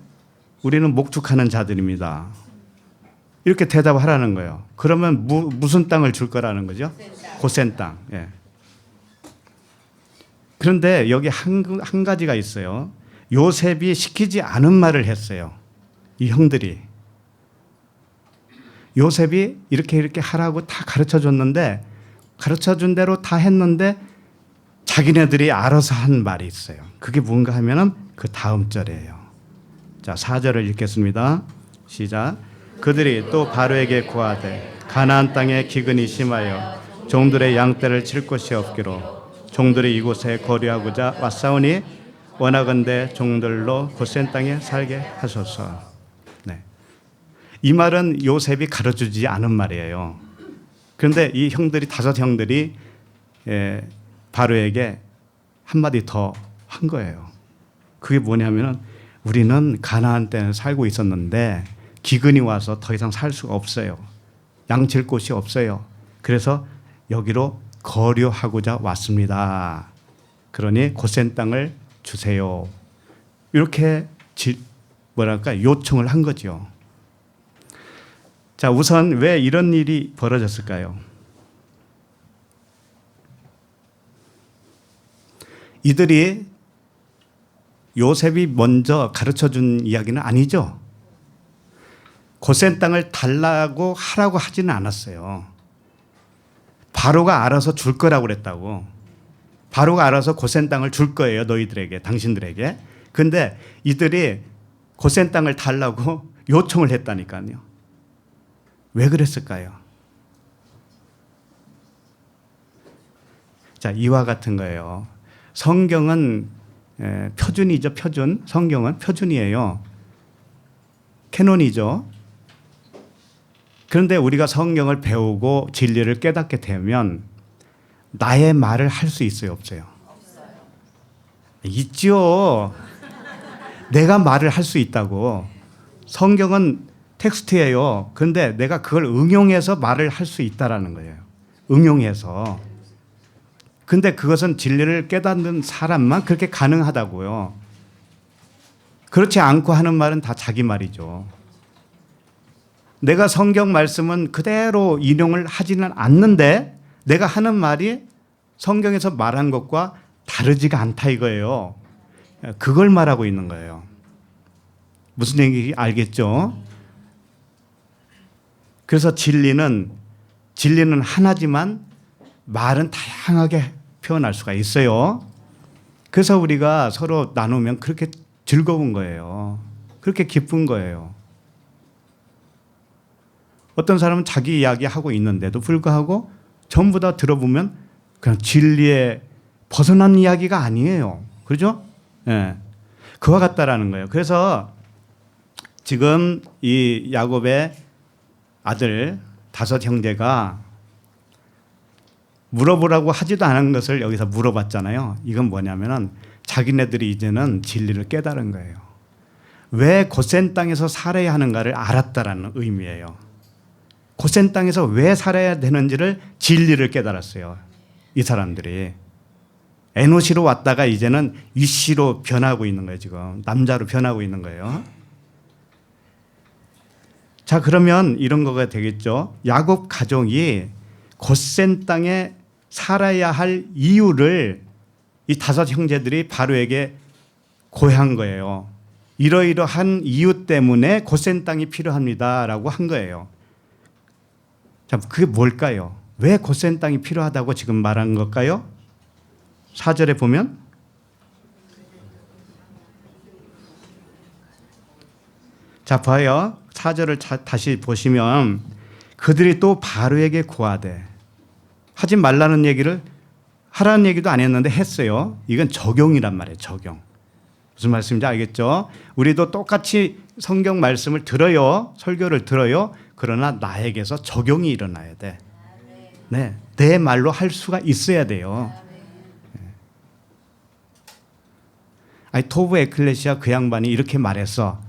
우리는 목축하는 자들입니다. 이렇게 대답하라는 거예요. 그러면 무슨 땅을 줄 거라는 거죠? 고센 땅. 예. 그런데 여기 한 가지가 있어요. 요셉이 시키지 않은 말을 했어요. 이 형들이. 요셉이 이렇게 하라고 다 가르쳐 줬는데 가르쳐 준 대로 다 했는데 자기네들이 알아서 한 말이 있어요. 그게 뭔가 하면은 그 다음 절이에요. 자, 4절을 읽겠습니다. 시작. 그들이 또 바로에게 고하되 가나안 땅에 기근이 심하여 종들의 양떼를 칠 곳이 없기로 종들이 이곳에 거류하고자 왔사오니 원하건대 종들로 고센 땅에 살게 하소서. 네. 이 말은 요셉이 가르쳐주지 않은 말이에요. 그런데 이 형들이, 5형들이 바로에게 한마디 더 한 거예요. 그게 뭐냐면은 우리는 가나안 땅에 살고 있었는데 기근이 와서 더 이상 살 수가 없어요. 양칠 곳이 없어요. 그래서 여기로 거류하고자 왔습니다. 그러니 고센 땅을 주세요. 이렇게 요청을 한 거죠. 자, 우선 왜 이런 일이 벌어졌을까요? 이들이 요셉이 먼저 가르쳐 준 이야기는 아니죠. 고센 땅을 달라고 하라고 하지는 않았어요. 바로가 알아서 줄 거라고 그랬다고. 바로가 알아서 고센 땅을 줄 거예요. 너희들에게, 당신들에게. 근데 이들이 고센 땅을 달라고 요청을 했다니까요. 왜 그랬을까요? 자, 이와 같은 거예요. 성경은 표준이죠. 표준. 성경은 표준이에요. 캐논이죠. 그런데 우리가 성경을 배우고 진리를 깨닫게 되면 나의 말을 할 수 있어요, 없어요? 있죠. 내가 말을 할 수 있다고. 성경은 텍스트예요. 그런데 내가 그걸 응용해서 말을 할 수 있다라는 거예요. 응용해서. 근데 그것은 진리를 깨닫는 사람만 그렇게 가능하다고요. 그렇지 않고 하는 말은 다 자기 말이죠. 내가 성경 말씀은 그대로 인용을 하지는 않는데 내가 하는 말이 성경에서 말한 것과 다르지가 않다 이거예요. 그걸 말하고 있는 거예요. 무슨 얘기인지 알겠죠? 그래서 진리는 하나지만 말은 다양하게 표현할 수가 있어요. 그래서 우리가 서로 나누면 그렇게 즐거운 거예요. 그렇게 기쁜 거예요. 어떤 사람은 자기 이야기하고 있는데도 불구하고 전부 다 들어보면 그냥 진리에 벗어난 이야기가 아니에요. 그렇죠? 네. 그와 같다라는 거예요. 그래서 지금 이 야곱의 아들 5 형제가 물어보라고 하지도 않은 것을 여기서 물어봤잖아요. 이건 뭐냐면은 자기네들이 이제는 진리를 깨달은 거예요. 왜 고센 땅에서 살아야 하는가를 알았다라는 의미예요. 고센 땅에서 왜 살아야 되는지를 진리를 깨달았어요. 이 사람들이. 에노시로 왔다가 이제는 이씨로 변하고 있는 거예요. 지금 남자로 변하고 있는 거예요. 자, 그러면 이런 거가 되겠죠. 야곱 가족이 고센 땅에 살아야 할 이유를 이 5 형제들이 바로에게 고한 거예요. 이러이러한 이유 때문에 고센 땅이 필요합니다라고 한 거예요. 자, 그게 뭘까요? 왜 고센 땅이 필요하다고 지금 말한 걸까요? 4절에 보면 자, 봐요. 4절을 다시 보시면 그들이 또 바로에게 고하되 하지 말라는 얘기를 하라는 얘기도 안 했는데 했어요. 이건 적용이란 말이에요. 적용. 무슨 말씀인지 알겠죠? 우리도 똑같이 성경 말씀을 들어요. 설교를 들어요. 그러나 나에게서 적용이 일어나야 돼. 네, 내 말로 할 수가 있어야 돼요. 아니, 토브 에클레시아 그 양반이 이렇게 말했어.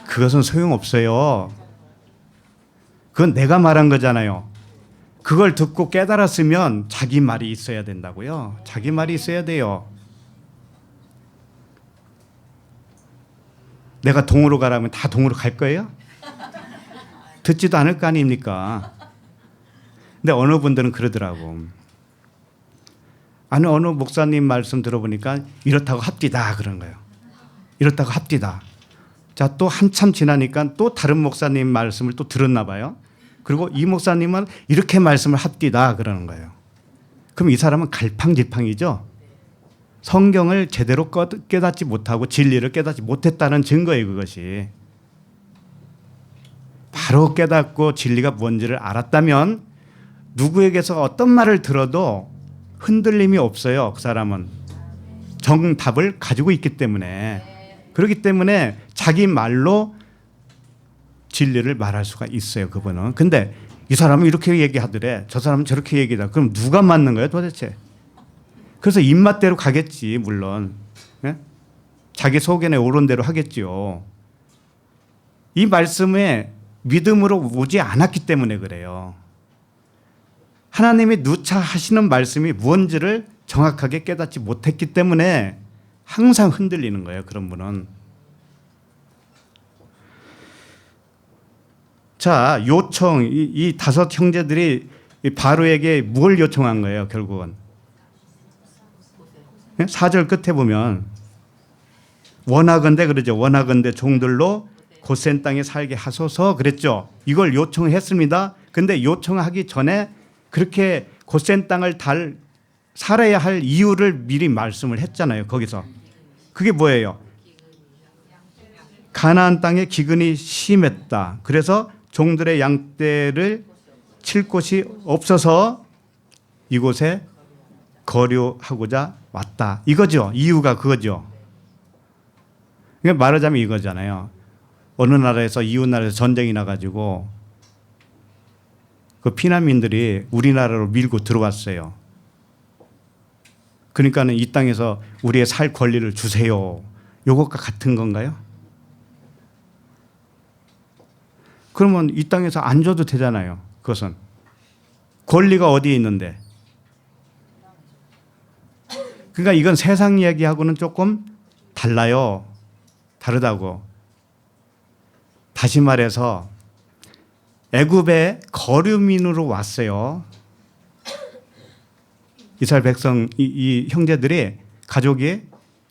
그것은 소용없어요. 그건 내가 말한 거잖아요. 그걸 듣고 깨달았으면 자기 말이 있어야 된다고요. 자기 말이 있어야 돼요. 내가 동으로 가라면 다 동으로 갈 거예요? 듣지도 않을 거 아닙니까? 근데 어느 분들은 그러더라고. 아니, 어느 목사님 말씀 들어보니까 이렇다고 합디다 그런 거예요. 이렇다고 합디다. 자, 또 한참 지나니까 또 다른 목사님 말씀을 또 들었나 봐요. 그리고 이 목사님은 이렇게 말씀을 합디다 그러는 거예요. 그럼 이 사람은 갈팡질팡이죠. 성경을 제대로 깨닫지 못하고 진리를 깨닫지 못했다는 증거예요, 그것이. 바로 깨닫고 진리가 뭔지를 알았다면 누구에게서 어떤 말을 들어도 흔들림이 없어요. 그 사람은 정답을 가지고 있기 때문에. 그렇기 때문에 자기 말로 진리를 말할 수가 있어요, 그분은. 근데 이 사람은 이렇게 얘기하더래, 저 사람은 저렇게 얘기하더래. 그럼 누가 맞는 거예요, 도대체? 그래서 입맛대로 가겠지, 물론. 예? 자기 속에는 옳은 대로 하겠지요. 이 말씀에 믿음으로 오지 않았기 때문에 그래요. 하나님이 누차 하시는 말씀이 무언지를 정확하게 깨닫지 못했기 때문에 항상 흔들리는 거예요, 그런 분은. 자, 요청, 이 다섯 형제들이 바로에게 뭘 요청한 거예요, 결국은? 4절 끝에 보면 원하건대 그러죠. 원하건대 종들로 고센 땅에 살게 하소서 그랬죠. 이걸 요청했습니다. 근데 요청하기 전에 그렇게 고센 땅을 살아야 할 이유를 미리 말씀을 했잖아요, 거기서. 그게 뭐예요? 가나안 땅에 기근이 심했다. 그래서 종들의 양떼를 칠 곳이 없어서 이곳에 거류하고자 왔다. 이거죠. 이유가 그거죠. 그러니까 말하자면 이거잖아요. 어느 나라에서 이웃 나라에서 전쟁이 나가지고 그 피난민들이 우리나라로 밀고 들어왔어요. 그러니까는 이 땅에서 우리의 살 권리를 주세요. 요것과 같은 건가요? 그러면 이 땅에서 안 줘도 되잖아요. 그것은 권리가 어디에 있는데? 그러니까 이건 세상 이야기하고는 조금 달라요. 다르다고. 다시 말해서 애굽의 거류민으로 왔어요. 이스라엘 백성, 이 형제들이 가족이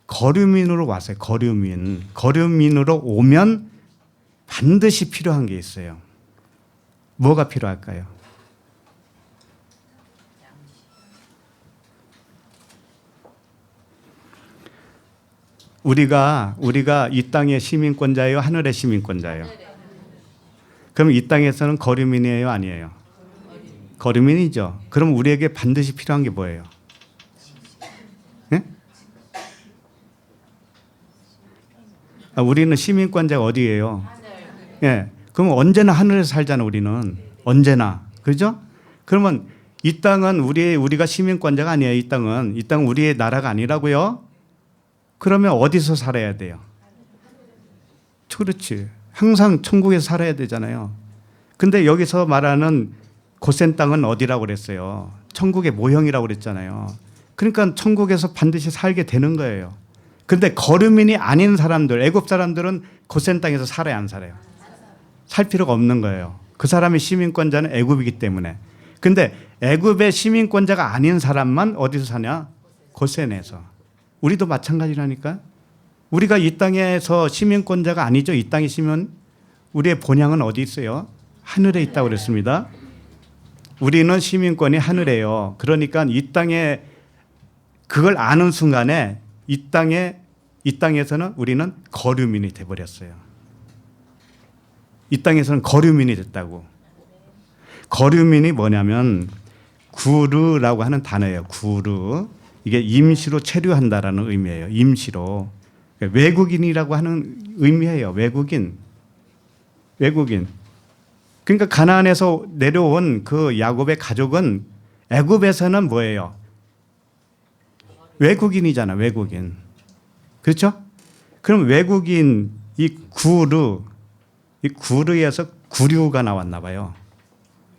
거류민으로 왔어요. 거류민으로 오면 반드시 필요한 게 있어요. 뭐가 필요할까요? 우리가 이 땅의 시민권자예요? 하늘의 시민권자예요? 그럼 이 땅에서는 거류민이에요? 아니에요? 거류민이죠. 그럼 우리에게 반드시 필요한 게 뭐예요? 네? 우리는 시민권자가 어디예요? 예. 그럼 언제나 하늘에서 살잖아, 우리는. 언제나. 그죠? 그러면 이 땅은 우리가 시민권자가 아니에요. 이 땅은 우리의 나라가 아니라고요? 그러면 어디서 살아야 돼요? 그렇지. 항상 천국에서 살아야 되잖아요. 근데 여기서 말하는 고센 땅은 어디라고 그랬어요? 천국의 모형이라고 그랬잖아요. 그러니까 천국에서 반드시 살게 되는 거예요. 근데 거류민이 아닌 사람들, 애굽 사람들은 고센 땅에서 살아야 안 살아요? 살 필요가 없는 거예요. 그 사람의 시민권자는 애굽이기 때문에. 근데 애굽의 시민권자가 아닌 사람만 어디서 사냐? 고센에서. 우리도 마찬가지라니까. 우리가 이 땅에서 시민권자가 아니죠. 이 땅에 시민. 우리의 본향은 어디 있어요? 하늘에 있다고 그랬습니다. 우리는 시민권이 하늘에요. 그러니까 이 땅에 그걸 아는 순간에 이 땅에서는 우리는 거류민이 돼버렸어요. 이 땅에서는 거류민이 됐다고. 거류민이 뭐냐면 구르라고 하는 단어예요. 구르. 이게 임시로 체류한다라는 의미예요. 임시로. 외국인이라고 하는 의미예요. 외국인. 그러니까 가나안에서 내려온 그 야곱의 가족은 애굽에서는 뭐예요? 외국인이잖아. 외국인. 그렇죠? 그럼 외국인 이 구르에서 구류가 나왔나 봐요.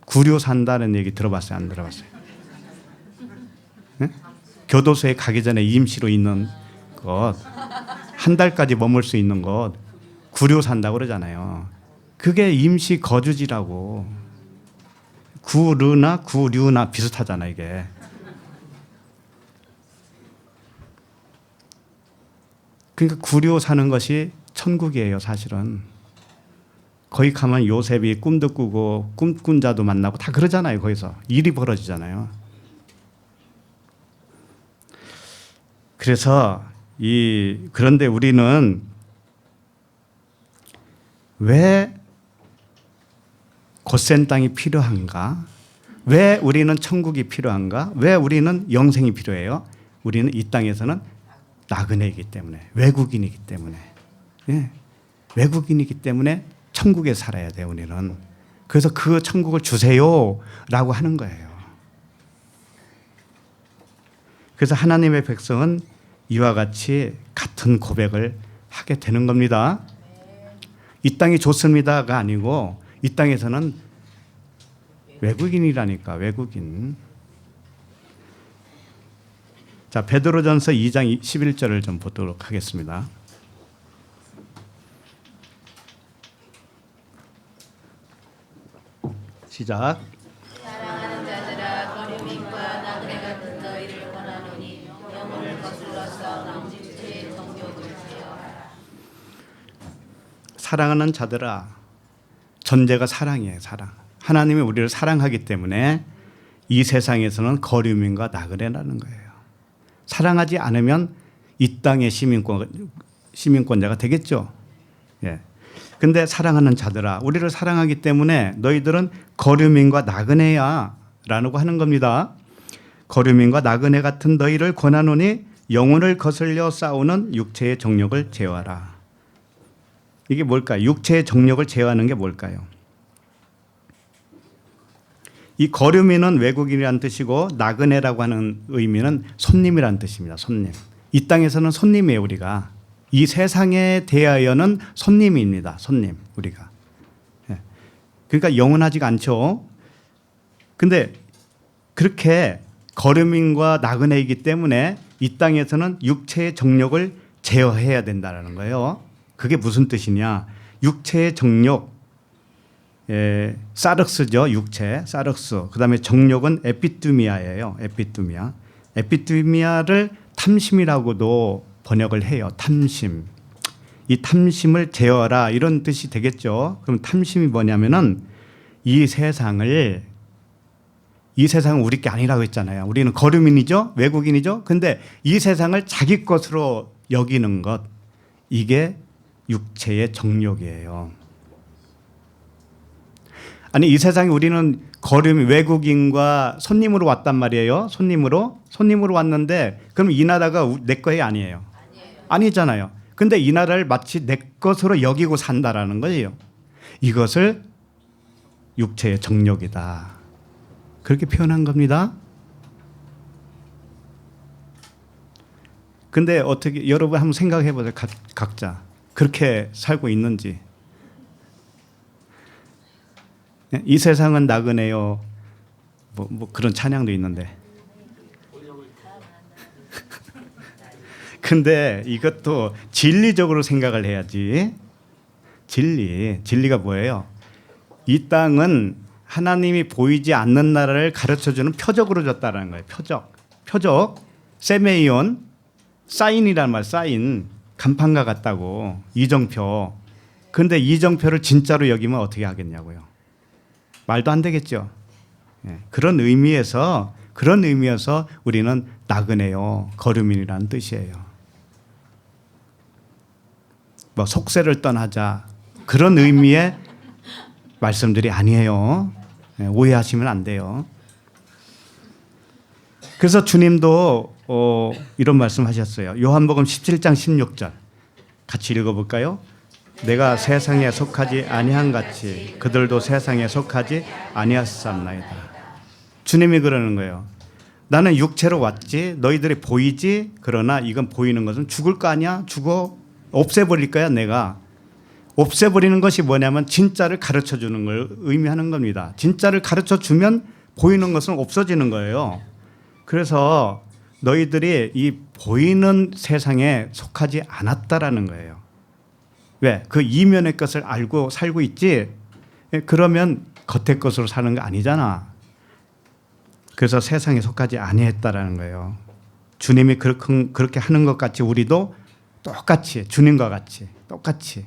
구류 산다는 얘기 들어봤어요? 안 들어봤어요? 네? 교도소에 가기 전에 임시로 있는 것, 한 달까지 머물 수 있는 것, 구류 산다고 그러잖아요. 그게 임시 거주지라고. 구르나 구류나 비슷하잖아, 이게. 그러니까 구류 사는 것이 천국이에요, 사실은. 거기 가면 요셉이 꿈도 꾸고 꿈꾼 자도 만나고 다 그러잖아요, 거기서. 일이 벌어지잖아요. 그래서 그런데 우리는 왜 곧센 땅이 필요한가? 왜 우리는 천국이 필요한가? 왜 우리는 영생이 필요해요? 우리는 이 땅에서는 나그네이기 때문에, 외국인이기 때문에, 예, 외국인이기 때문에 천국에 살아야 돼요. 우리는. 그래서 그 천국을 주세요라고 하는 거예요. 그래서 하나님의 백성은 이와 같이 같은 고백을 하게 되는 겁니다. 이 땅이 좋습니다가 아니고 이 땅에서는 외국인이라니까, 외국인. 자, 베드로전서 2장 11절을 좀 보도록 하겠습니다. 시작. 사랑하는 자들아 거류민과 나그네 같은 너희를 권하노니 영혼을 거슬러서 남주체의 정욕을 제어하라. 사랑하는 자들아, 전제가 사랑이에요. 사랑. 하나님이 우리를 사랑하기 때문에 이 세상에서는 거류민과 나그네라는 거예요. 사랑하지 않으면 이 땅의 시민권자가 되겠죠. 예. 근데 사랑하는 자들아, 우리를 사랑하기 때문에 너희들은 거류민과 나그네야 라고 하는 겁니다. 거류민과 나그네 같은 너희를 권하노니 영혼을 거슬려 싸우는 육체의 정욕을 제어하라. 이게 뭘까요? 육체의 정욕을 제어하는 게 뭘까요? 이 거류민은 외국인이라는 뜻이고 나그네라고 하는 의미는 손님이라는 뜻입니다. 손님. 이 땅에서는 손님이에요. 우리가. 이 세상에 대하여는 손님입니다. 손님 우리가. 그러니까 영원하지가 않죠. 근데 그렇게 거류민과 나그네이기 때문에 이 땅에서는 육체의 정욕을 제어해야 된다는 거예요. 그게 무슨 뜻이냐? 육체의 정욕, 사륵스죠. 육체, 사륵스. 그다음에 정욕은 에피투미아예요. 에피투미아. 에피투미아를 탐심이라고도 번역을 해요. 탐심. 이 탐심을 제어하라 이런 뜻이 되겠죠. 그럼 탐심이 뭐냐면은 이 세상은 우리 게 아니라고 했잖아요. 우리는 거류민이죠. 외국인이죠. 근데 이 세상을 자기 것으로 여기는 것, 이게 육체의 정욕이에요. 아니 이 세상에 우리는 거류민, 외국인과 손님으로 왔단 말이에요. 손님으로 왔는데 그럼 이 나라가 내 거예요, 아니에요? 아니잖아요. 근데 이 나라를 마치 내 것으로 여기고 산다라는 거예요. 이것을 육체의 정욕이다. 그렇게 표현한 겁니다. 근데 어떻게 여러분 한번 생각해 보세요. 각자 그렇게 살고 있는지. 이 세상은 나그네요. 뭐 그런 찬양도 있는데. 근데 이것도 진리적으로 생각을 해야지. 진리가 뭐예요? 이 땅은 하나님이 보이지 않는 나라를 가르쳐주는 표적으로 줬다는 거예요. 표적. 세메이온, 사인이란 말, 사인. 간판과 같다고. 이정표. 근데 이정표를 진짜로 여기면 어떻게 하겠냐고요. 말도 안 되겠죠. 그런 의미에서 우리는 나그네요. 거류민이라는 뜻이에요. 뭐 속세를 떠나자 그런 의미의 말씀들이 아니에요. 오해하시면 안 돼요. 그래서 주님도 이런 말씀하셨어요. 요한복음 17장 16절 같이 읽어볼까요? 내가 세상에 속하지 아니한 같이 그들도 세상에 속하지 아니하였사옵나이다. 주님이 그러는 거예요. 나는 육체로 왔지 너희들이 보이지 그러나 이건 보이는 것은 죽을 거 아니야? 죽어 없애버릴 거야 내가. 없애버리는 것이 뭐냐면 진짜를 가르쳐주는 걸 의미하는 겁니다. 진짜를 가르쳐주면 보이는 것은 없어지는 거예요. 그래서 너희들이 이 보이는 세상에 속하지 않았다라는 거예요. 왜? 그 이면의 것을 알고 살고 있지. 그러면 겉의 것으로 사는 거 아니잖아. 그래서 세상에 속하지 아니했다라는 거예요. 주님이 그렇게 하는 것 같이 우리도 똑같이 주님과 같이 똑같이.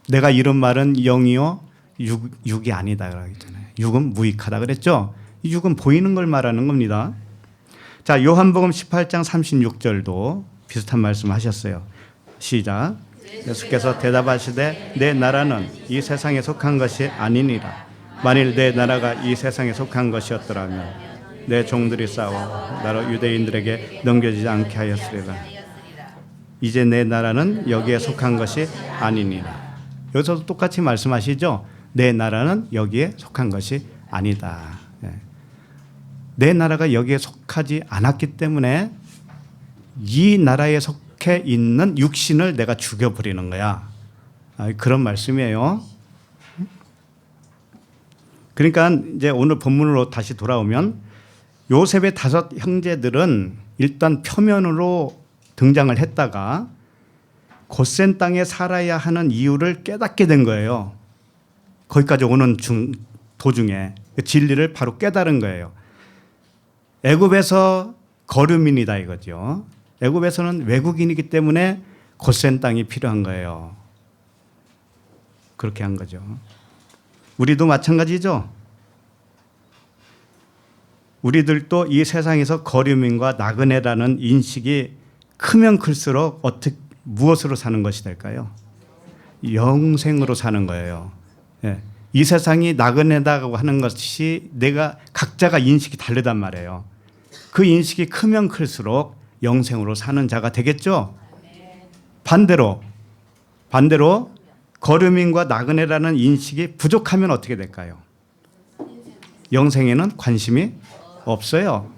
내가 이런 말은 영이요 육이 아니다 그러잖아요. 육은 무익하다 그랬죠. 이 육은 보이는 걸 말하는 겁니다. 자, 요한복음 18장 36절도 비슷한 말씀 하셨어요. 시작. 예수께서 대답하시되 내 나라는 이 세상에 속한 것이 아니니라. 만일 내 나라가 이 세상에 속한 것이었더라면 내 종들이 싸워 나로 유대인들에게 넘겨지지 않게 하였으리라. 이제 내 나라는 여기에 속한 것이 아니니라. 여기서도 똑같이 말씀하시죠. 내 나라는 여기에 속한 것이 아니다. 내 나라가 여기에 속하지 않았기 때문에 이 나라에 속해 있는 육신을 내가 죽여버리는 거야. 그런 말씀이에요. 그러니까 이제 오늘 본문으로 다시 돌아오면 요셉의 5 형제들은 일단 표면으로 등장을 했다가 고센 땅에 살아야 하는 이유를 깨닫게 된 거예요. 거기까지 오는 도중에 진리를 바로 깨달은 거예요. 애굽에서 거류민이다 이거죠. 애굽에서는 외국인이기 때문에 고센 땅이 필요한 거예요. 그렇게 한 거죠. 우리도 마찬가지죠. 우리들도 이 세상에서 거류민과 나그네라는 인식이 크면 클수록 무엇으로 사는 것이 될까요? 영생으로 사는 거예요. 이 세상이 나그네다고 하는 것이 내가 각자가 인식이 다르단 말이에요. 그 인식이 크면 클수록 영생으로 사는 자가 되겠죠. 반대로 거류민과 나그네라는 인식이 부족하면 어떻게 될까요? 영생에는 관심이 없어요.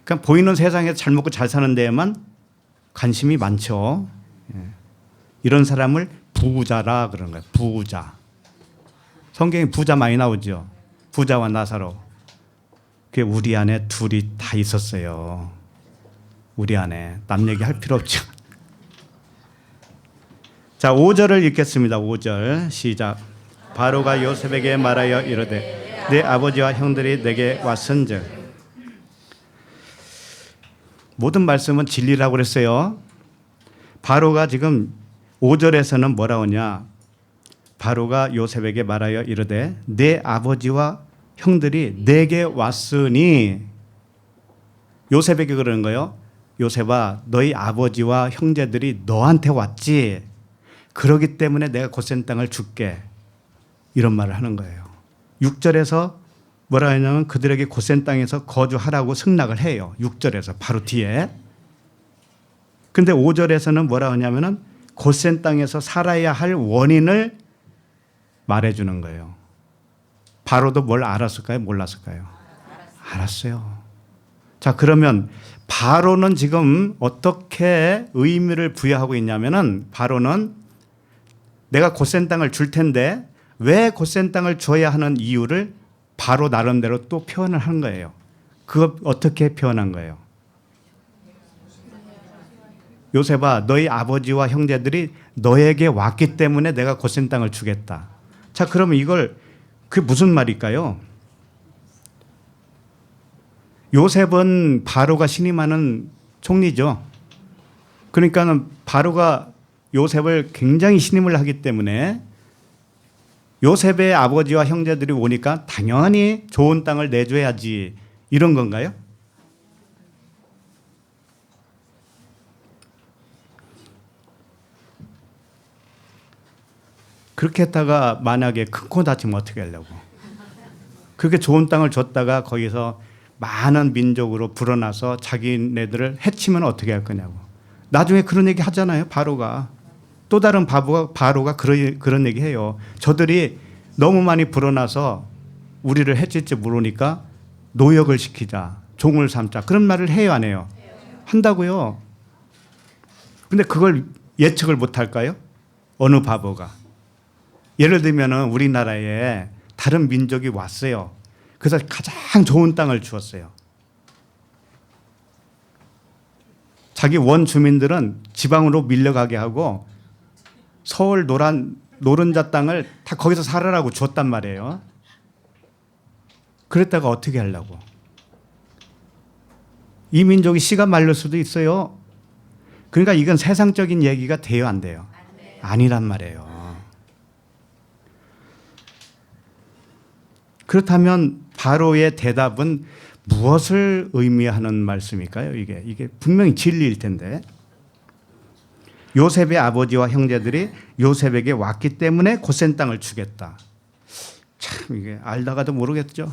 그냥 보이는 세상에서 잘 먹고 잘 사는 데에만 관심이 많죠. 이런 사람을 부자라 그러는 거예요. 부자. 성경에 부자 많이 나오죠. 부자와 나사로. 그게 우리 안에 둘이 다 있었어요. 우리 안에. 남 얘기할 필요 없죠. 자, 5절을 읽겠습니다. 5절 시작. 바로가 요셉에게 말하여 이르되 내 아버지와 형들이 내게 왔은즉. 모든 말씀은 진리라고 그랬어요. 바로가 지금 5절에서는 뭐라 하냐. 바로가 요셉에게 말하여 이르되 내 아버지와 형들이 내게 왔으니. 요셉에게 그러는 거예요. 요셉아, 너희 아버지와 형제들이 너한테 왔지. 그러기 때문에 내가 고센 땅을 줄게. 이런 말을 하는 거예요. 6절에서 뭐라 하냐면 그들에게 고센 땅에서 거주하라고 승낙을 해요. 6절에서 바로 뒤에. 근데 5절에서는 뭐라 하냐면은 고센 땅에서 살아야 할 원인을 말해주는 거예요. 바로도 뭘 알았을까요? 몰랐을까요? 알았어요. 자, 그러면 바로는 지금 어떻게 의미를 부여하고 있냐면은 바로는 내가 고센 땅을 줄 텐데 왜 고센 땅을 줘야 하는 이유를 바로 나름대로 또 표현을 한 거예요. 그거 어떻게 표현한 거예요? 요셉아, 너희 아버지와 형제들이 너에게 왔기 때문에 내가 고센 땅을 주겠다. 자, 그러면 그게 무슨 말일까요? 요셉은 바로가 신임하는 총리죠. 그러니까 바로가 요셉을 굉장히 신임을 하기 때문에 요셉의 아버지와 형제들이 오니까 당연히 좋은 땅을 내줘야지, 이런 건가요? 그렇게 했다가 만약에 큰 코 다치면 어떻게 하려고? 그렇게 좋은 땅을 줬다가 거기서 많은 민족으로 불어나서 자기네들을 해치면 어떻게 할 거냐고. 나중에 그런 얘기 하잖아요. 바로가. 또 다른 바로가 그런 얘기 해요. 저들이 너무 많이 불어나서 우리를 해칠지 모르니까 노역을 시키자, 종을 삼자, 그런 말을 해요, 안 해요? 한다고요. 근데 그걸 예측을 못 할까요? 어느 바보가. 예를 들면 우리나라에 다른 민족이 왔어요. 그래서 가장 좋은 땅을 주었어요. 자기 원주민들은 지방으로 밀려가게 하고 서울 노른자 땅을 다 거기서 살아라고 줬단 말이에요. 그랬다가 어떻게 하려고? 이 민족이 씨가 말릴 수도 있어요. 그러니까 이건 세상적인 얘기가 돼요, 안 돼요? 아니란 말이에요. 그렇다면 바로의 대답은 무엇을 의미하는 말씀일까요? 이게 분명히 진리일 텐데. 요셉의 아버지와 형제들이 요셉에게 왔기 때문에 고센 땅을 주겠다. 참 이게 알다가도 모르겠죠.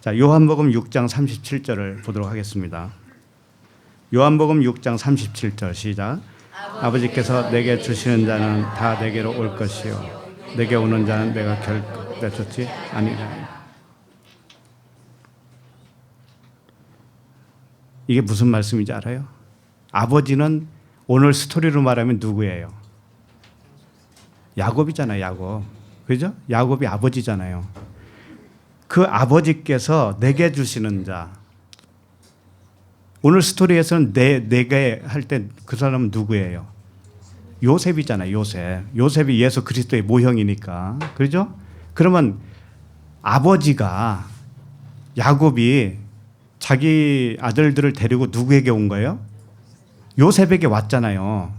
자, 요한복음 6장 37절을 보도록 하겠습니다. 요한복음 6장 37절 시작. 아버지께서 내게 주시는 자는 다 내게로 올 것이요 내게 오는 자는 내가 결코 내쫓지 아니하리라. 이게 무슨 말씀인지 알아요? 아버지는 오늘 스토리로 말하면 누구예요? 야곱이잖아요. 야곱. 그죠? 야곱이 아버지잖아요. 그 아버지께서 내게 주시는 자. 오늘 스토리에서는 내게 할 때 그 사람은 누구예요? 요셉이잖아요. 요셉. 요셉이 예수 그리스도의 모형이니까. 그죠? 그러면 아버지가 야곱이 자기 아들들을 데리고 누구에게 온 거예요? 요셉에게 왔잖아요.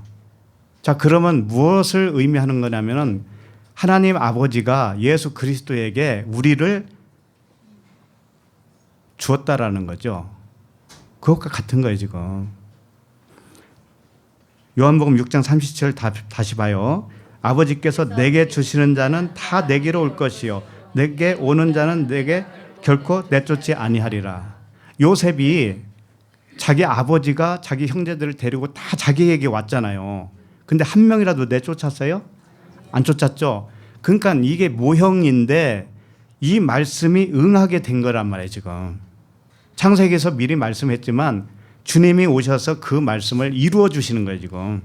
자, 그러면 무엇을 의미하는 거냐면은 하나님 아버지가 예수 그리스도에게 우리를 주었다라는 거죠. 그것과 같은 거예요, 지금. 요한복음 6장 37절 다시 봐요. 아버지께서 내게 주시는 자는 다 내게로 올 것이요 내게 오는 자는 내게 결코 내쫓지 아니하리라. 요셉이 자기 아버지가 자기 형제들을 데리고 다 자기에게 왔잖아요. 근데 한 명이라도 내쫓았어요? 안 쫓았죠. 그러니까 이게 모형인데 이 말씀이 응하게 된 거란 말이에요, 지금. 창세기에서 미리 말씀했지만 주님이 오셔서 그 말씀을 이루어 주시는 거예요, 지금.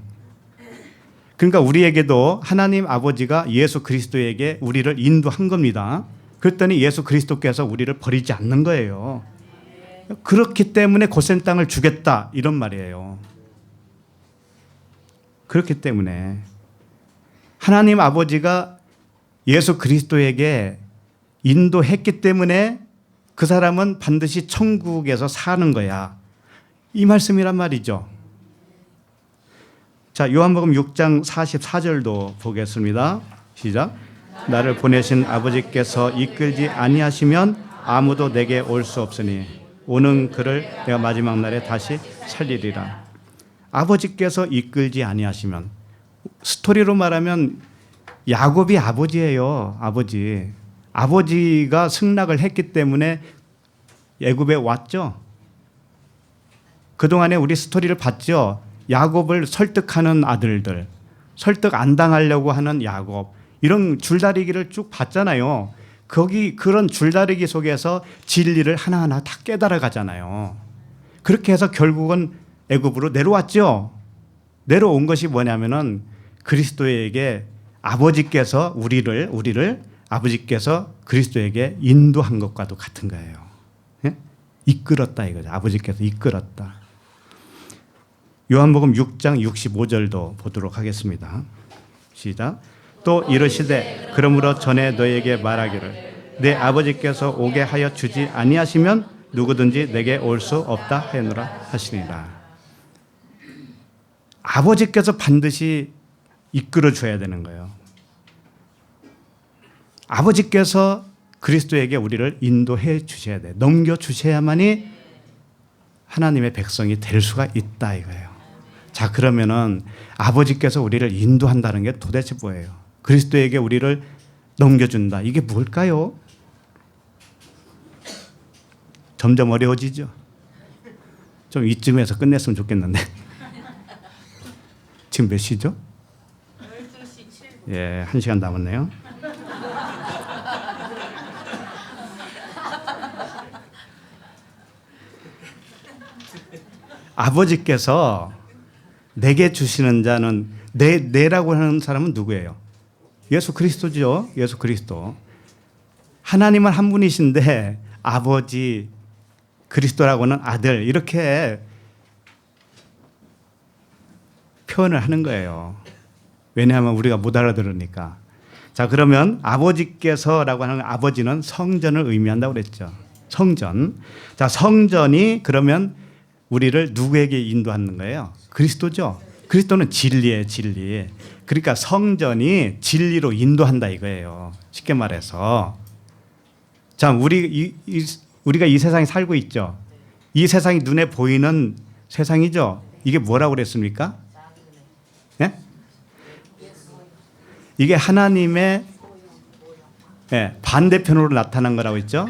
그러니까 우리에게도 하나님 아버지가 예수 그리스도에게 우리를 인도한 겁니다. 그랬더니 예수 그리스도께서 우리를 버리지 않는 거예요. 그렇기 때문에 고센 땅을 주겠다 이런 말이에요. 그렇기 때문에 하나님 아버지가 예수 그리스도에게 인도했기 때문에 그 사람은 반드시 천국에서 사는 거야. 이 말씀이란 말이죠. 자, 요한복음 6장 44절도 보겠습니다. 시작. 나를 보내신 아버지께서 이끌지 아니하시면 아무도 내게 올 수 없으니 오는 그를 내가 마지막 날에 다시 살리리라. 아버지께서 이끌지 아니하시면, 스토리로 말하면 야곱이 아버지예요. 아버지. 아버지가 승낙을 했기 때문에 애굽에 왔죠. 그동안에 우리 스토리를 봤죠. 야곱을 설득하는 아들들, 설득 안 당하려고 하는 야곱, 이런 줄다리기를 쭉 봤잖아요. 거기 그런 줄다리기 속에서 진리를 하나하나 다 깨달아 가잖아요. 그렇게 해서 결국은 애굽으로 내려왔죠. 내려온 것이 뭐냐면은 그리스도에게 아버지께서 우리를 아버지께서 그리스도에게 인도한 것과도 같은 거예요. 예? 이끌었다 이거죠. 아버지께서 이끌었다. 요한복음 6장 65절도 보도록 하겠습니다. 시작. 또 이르시되 그러므로 전에 너에게 말하기를 내 아버지께서 오게 하여 주지 아니하시면 누구든지 내게 올 수 없다 하노라 하시니라. 아버지께서 반드시 이끌어 줘야 되는 거예요. 아버지께서 그리스도에게 우리를 인도해 주셔야 돼. 넘겨 주셔야만이 하나님의 백성이 될 수가 있다 이거예요. 자, 그러면은 아버지께서 우리를 인도한다는 게 도대체 뭐예요? 그리스도에게 우리를 넘겨준다. 이게 뭘까요? 점점 어려워지죠. 좀 이쯤에서 끝냈으면 좋겠는데. 지금 몇 시죠? 12시 7분. 예, 1시간 남았네요. 아버지께서 내게 주시는 자는 내라고 하는 사람은 누구예요? 예수 그리스도죠. 예수 그리스도. 하나님은 한 분이신데 아버지, 그리스도라고는 아들, 이렇게 표현을 하는 거예요. 왜냐하면 우리가 못 알아들으니까. 자, 그러면 아버지께서라고 하는 아버지는 성전을 의미한다고 그랬죠. 성전. 자, 성전이 그러면 우리를 누구에게 인도하는 거예요? 그리스도죠. 그리스도는 진리예요, 진리. 그러니까 성전이 진리로 인도한다 이거예요. 쉽게 말해서. 자, 우리 우리가 이 세상에 살고 있죠. 이 세상이 눈에 보이는 세상이죠. 이게 뭐라고 그랬습니까? 예? 이게 하나님의 반대편으로 나타난 거라고 했죠.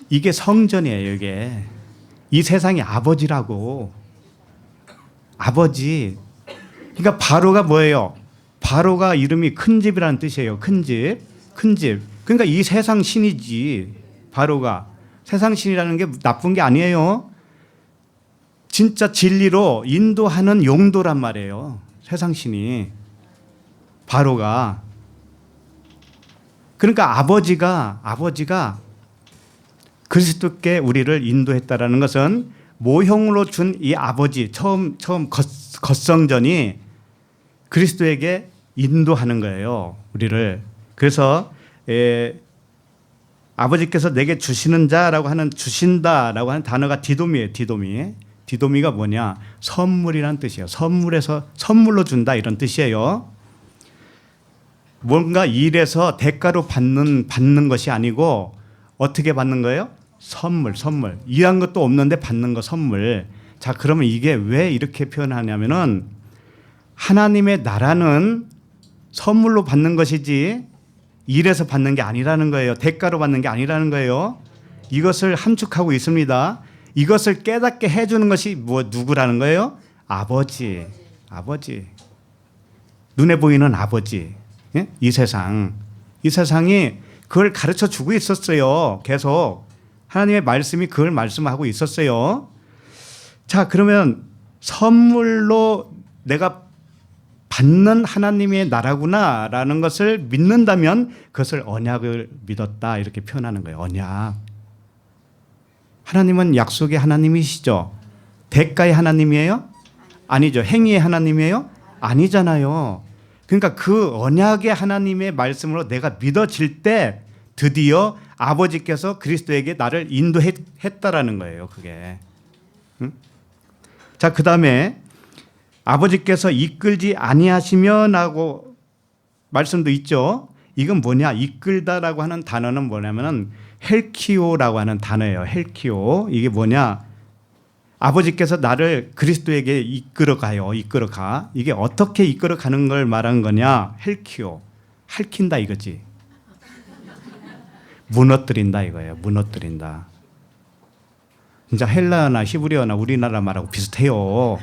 이게 성전이에요. 이게 이 세상이 아버지라고. 아버지. 그러니까 바로가 뭐예요? 바로가 이름이 큰 집이라는 뜻이에요. 큰 집. 큰 집. 그러니까 이 세상 신이지. 바로가. 세상 신이라는 게 나쁜 게 아니에요. 진짜 진리로 인도하는 용도란 말이에요. 세상 신이. 바로가. 그러니까 아버지가 그리스도께 우리를 인도했다라는 것은 모형으로 준 이 아버지 처음 겉성전이 그리스도에게 인도하는 거예요. 우리를. 그래서 아버지께서 내게 주시는 자라고 하는 주신다라고 하는 단어가 디도미예요. 디도미가 뭐냐? 선물이란 뜻이에요. 선물로 준다 이런 뜻이에요. 뭔가 일해서 대가로 받는 것이 아니고 어떻게 받는 거예요? 선물. 일한 것도 없는데 받는 거 선물. 자, 그러면 이게 왜 이렇게 표현하냐면은 하나님의 나라는 선물로 받는 것이지 일해서 받는 게 아니라는 거예요. 대가로 받는 게 아니라는 거예요. 이것을 함축하고 있습니다. 이것을 깨닫게 해주는 것이 누구라는 거예요? 아버지. 눈에 보이는 아버지. 예? 이 세상이 그걸 가르쳐 주고 있었어요. 계속 하나님의 말씀이 그걸 말씀하고 있었어요. 자, 그러면 선물로 내가 받는 하나님의 나라구나라는 것을 믿는다면 그것을 언약을 믿었다 이렇게 표현하는 거예요. 언약. 하나님은 약속의 하나님이시죠. 대가의 하나님이에요? 아니죠. 행위의 하나님이에요? 아니잖아요. 그러니까 그 언약의 하나님의 말씀으로 내가 믿어질 때 드디어 아버지께서 그리스도에게 나를 인도했다라는 거예요. 그게. 응? 자, 그 다음에 아버지께서 이끌지 아니하시면 하고 말씀도 있죠. 이건 뭐냐? 이끌다라고 하는 단어는 뭐냐면은 헬키오라고 하는 단어예요. 헬키오. 이게 뭐냐? 아버지께서 나를 그리스도에게 이끌어가. 이게 어떻게 이끌어가는 걸 말한 거냐? 헬키오. 핥힌다 이거지. 무너뜨린다 이거예요. 무너뜨린다. 진짜 헬라어나 히브리어나 우리나라 말하고 비슷해요.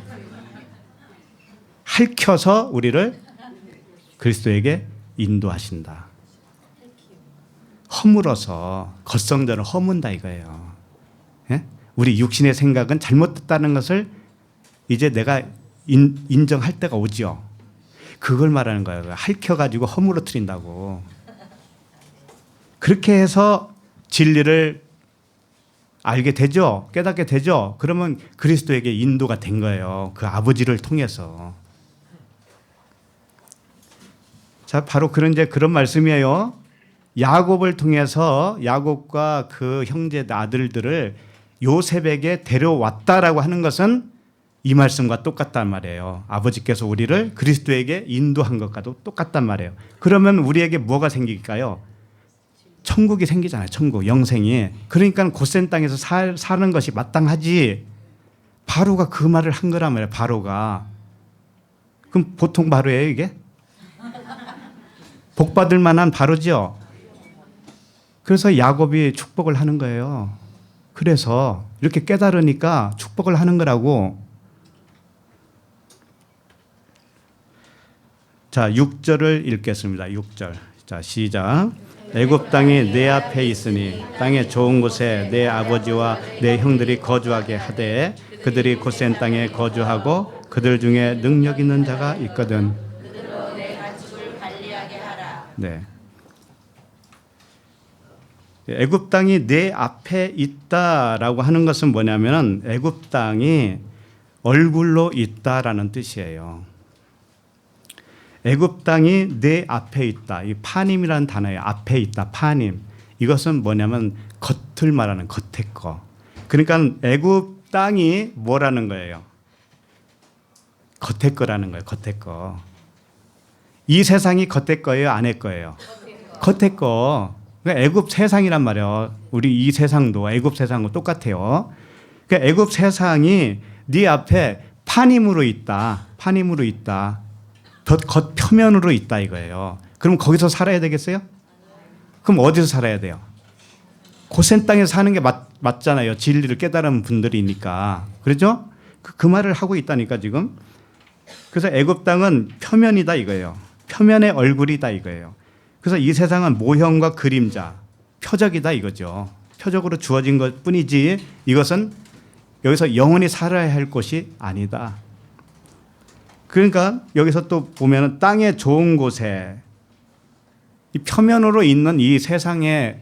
핥혀서 우리를 그리스도에게 인도하신다. 허물어서 겉성전을 허문다 이거예요. 예? 우리 육신의 생각은 잘못됐다는 것을 이제 내가 인정할 때가 오죠. 그걸 말하는 거예요. 핥혀가지고 허물어뜨린다고. 그렇게 해서 진리를 알게 되죠. 깨닫게 되죠. 그러면 그리스도에게 인도가 된 거예요. 그 아버지를 통해서. 자, 바로 그런 말씀이에요. 야곱을 통해서 야곱과 그 형제 아들들을 요셉에게 데려왔다라고 하는 것은 이 말씀과 똑같단 말이에요. 아버지께서 우리를 그리스도에게 인도한 것과도 똑같단 말이에요. 그러면 우리에게 뭐가 생길까요? 천국이 생기잖아요. 천국, 영생이. 그러니까 고센 땅에서 사는 것이 마땅하지. 바로가 그 말을 한 거란 말이에요. 바로가. 그럼 보통 바로예요 이게? 복 받을 만한 바로죠. 그래서 야곱이 축복을 하는 거예요. 그래서 이렇게 깨달으니까 축복을 하는 거라고. 자, 6절을 읽겠습니다. 6절. 자, 시작. 애굽 땅이 내 앞에 있으니 땅의 좋은 곳에 내 아버지와 내 형들이 거주하게 하되 그들이 고센 땅에 거주하고 그들 중에 능력 있는 자가 있거든. 그들로 내 가축을 관리하게 하라. 네. 애굽 땅이 내 앞에 있다라고 하는 것은 뭐냐면은 애굽 땅이 얼굴로 있다라는 뜻이에요. 애굽 땅이 내 앞에 있다. 이 파님이라는 단어예요. 앞에 있다. 파님. 이것은 뭐냐면 겉을 말하는 겉의 거. 그러니까 애굽 땅이 뭐라는 거예요? 겉의 거라는 거예요. 겉의 거. 이 세상이 겉의 거예요? 안의 거예요? 겉의 거. 그러니까 애굽 세상이란 말이에요. 우리 이 세상도 애굽 세상과 똑같아요. 그러니까 애굽 세상이 네 앞에 판임으로 있다. 판임으로 있다. 겉 표면으로 있다 이거예요. 그럼 거기서 살아야 되겠어요? 그럼 어디서 살아야 돼요? 고센 땅에서 사는 게 맞잖아요. 진리를 깨달은 분들이니까. 그렇죠? 그 말을 하고 있다니까 지금. 그래서 애굽 땅은 표면이다 이거예요. 표면의 얼굴이다 이거예요. 그래서 이 세상은 모형과 그림자, 표적이다 이거죠. 표적으로 주어진 것 뿐이지 이것은 여기서 영원히 살아야 할 곳이 아니다. 그러니까 여기서 또 보면 땅의 좋은 곳에 이 표면으로 있는 이 세상에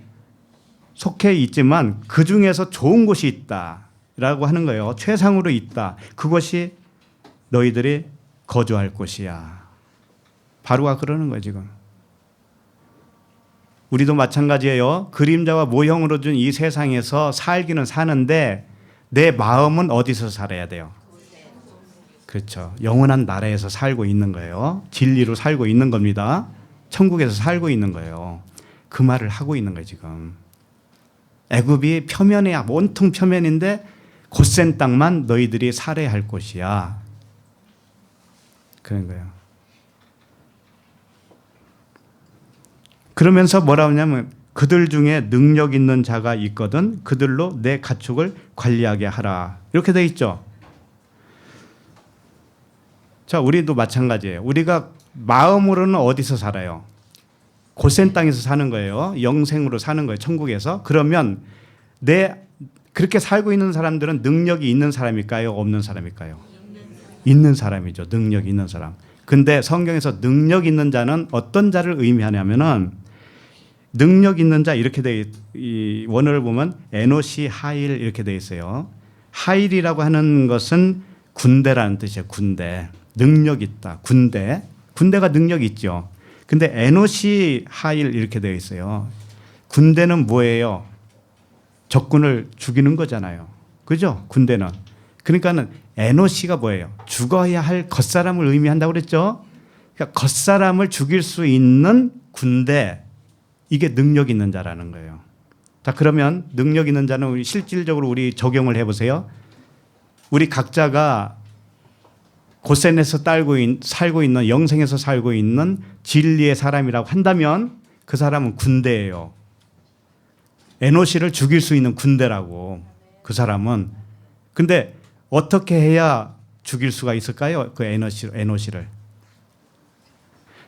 속해 있지만 그 중에서 좋은 곳이 있다라고 하는 거예요. 최상으로 있다. 그것이 너희들이 거주할 곳이야. 바로가 그러는 거예요 지금. 우리도 마찬가지예요. 그림자와 모형으로 준 이 세상에서 살기는 사는데 내 마음은 어디서 살아야 돼요? 그렇죠. 영원한 나라에서 살고 있는 거예요. 진리로 살고 있는 겁니다. 천국에서 살고 있는 거예요. 그 말을 하고 있는 거예요 지금. 애굽이 표면이야. 온통 표면인데 곧센 땅만 너희들이 살아야 할 곳이야. 그런 거예요. 그러면서 뭐라고 하냐면 그들 중에 능력 있는 자가 있거든 그들로 내 가축을 관리하게 하라. 이렇게 돼 있죠. 자, 우리도 마찬가지예요. 우리가 마음으로는 어디서 살아요? 곧센 땅에서 사는 거예요. 영생으로 사는 거예요. 천국에서. 그러면 그렇게 살고 있는 사람들은 능력이 있는 사람일까요? 없는 사람일까요? 있는 사람이죠. 능력 있는 사람. 근데 성경에서 능력 있는 자는 어떤 자를 의미하냐면은 능력 있는 자 이렇게 이 원어를 보면 에노시 하일 이렇게 돼 있어요. 하일이라고 하는 것은 군대라는 뜻이에요. 군대. 능력 있다. 군대. 군대가 능력 있죠. 근데 에노시 하일 이렇게 되어 있어요. 군대는 뭐예요? 적군을 죽이는 거잖아요. 그죠? 군대는. 그러니까는 에노시가 뭐예요? 죽어야 할 겉사람을 의미한다고 그랬죠? 그러니까 겉사람을 죽일 수 있는 군대. 이게 능력 있는 자라는 거예요. 자, 그러면 능력 있는 자는 실질적으로 우리 적용을 해보세요. 우리 각자가 고센에서 살고 있는 영생에서 살고 있는 진리의 사람이라고 한다면 그 사람은 군대예요. 에노시를 죽일 수 있는 군대라고 그 사람은. 근데 어떻게 해야 죽일 수가 있을까요? 그 에노시를.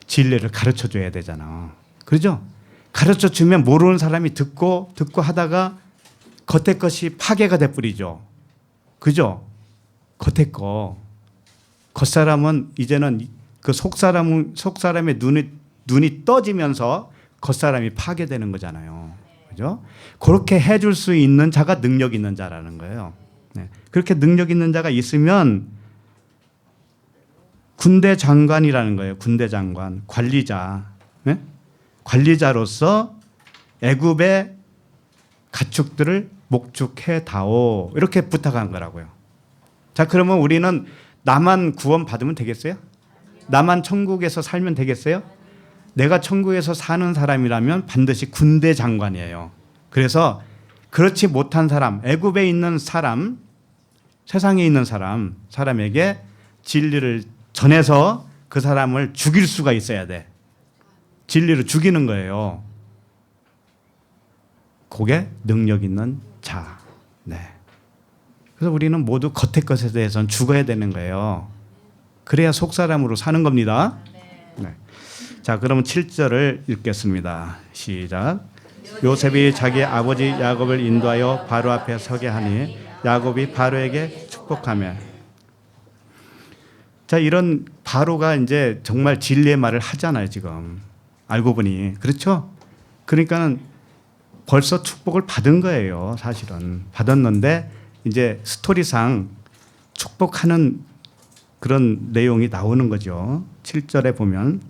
진리를 가르쳐 줘야 되잖아. 그렇죠? 가르쳐 주면 모르는 사람이 듣고 하다가 겉에 것이 파괴가 돼 버리죠. 그죠? 겉에 거. 겉사람은 이제는 그 속사람의 눈이 떠지면서 겉사람이 파괴되는 거잖아요. 그죠? 그렇게 해줄 수 있는 자가 능력 있는 자라는 거예요. 네. 그렇게 능력 있는 자가 있으면 군대 장관이라는 거예요. 군대 장관, 관리자. 네? 관리자로서 애굽의 가축들을 목축해 다오. 이렇게 부탁한 거라고요. 자, 그러면 우리는 나만 구원 받으면 되겠어요? 나만 천국에서 살면 되겠어요? 내가 천국에서 사는 사람이라면 반드시 군대 장관이에요. 그래서 그렇지 못한 사람, 애굽에 있는 사람, 세상에 있는 사람에게 진리를 전해서 그 사람을 죽일 수가 있어야 돼. 진리를 죽이는 거예요. 그게 능력 있는 자. 네. 그래서 우리는 모두 겉의 것에 대해서는 죽어야 되는 거예요. 그래야 속사람으로 사는 겁니다. 네. 자, 그러면 7절을 읽겠습니다. 시작. 요셉이 자기 아버지 야곱을 인도하여 바로 앞에 서게 하니 야곱이 바로에게 축복하며. 자, 이런 바로가 이제 정말 진리의 말을 하잖아요, 지금. 알고 보니. 그렇죠? 그러니까는 벌써 축복을 받은 거예요, 사실은. 받았는데 이제 스토리상 축복하는 그런 내용이 나오는 거죠. 7절에 보면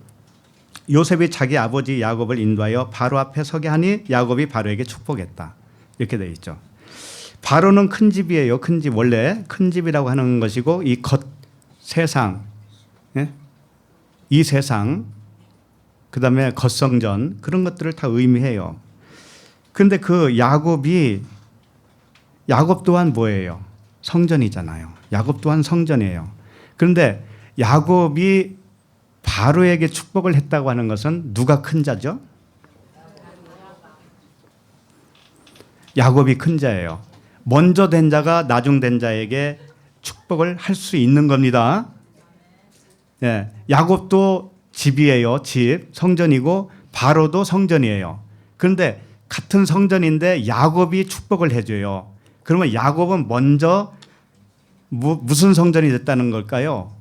요셉이 자기 아버지 야곱을 인도하여 바로 앞에 서게 하니 야곱이 바로에게 축복했다. 이렇게 되어 있죠. 바로는 큰 집이에요. 큰 집. 원래 큰 집이라고 하는 것이고 이 겉 세상, 이 세상, 그다음에 겉성전 그런 것들을 다 의미해요. 근데 그 야곱 또한 뭐예요? 성전이잖아요. 야곱 또한 성전이에요. 그런데 야곱이 바로에게 축복을 했다고 하는 것은 누가 큰 자죠? 야곱이 큰 자예요. 먼저 된 자가 나중 된 자에게 축복을 할 수 있는 겁니다. 네, 야곱도 집이에요. 집, 성전이고 바로도 성전이에요. 그런데 같은 성전인데 야곱이 축복을 해줘요. 그러면 야곱은 먼저 무슨 성전이 됐다는 걸까요?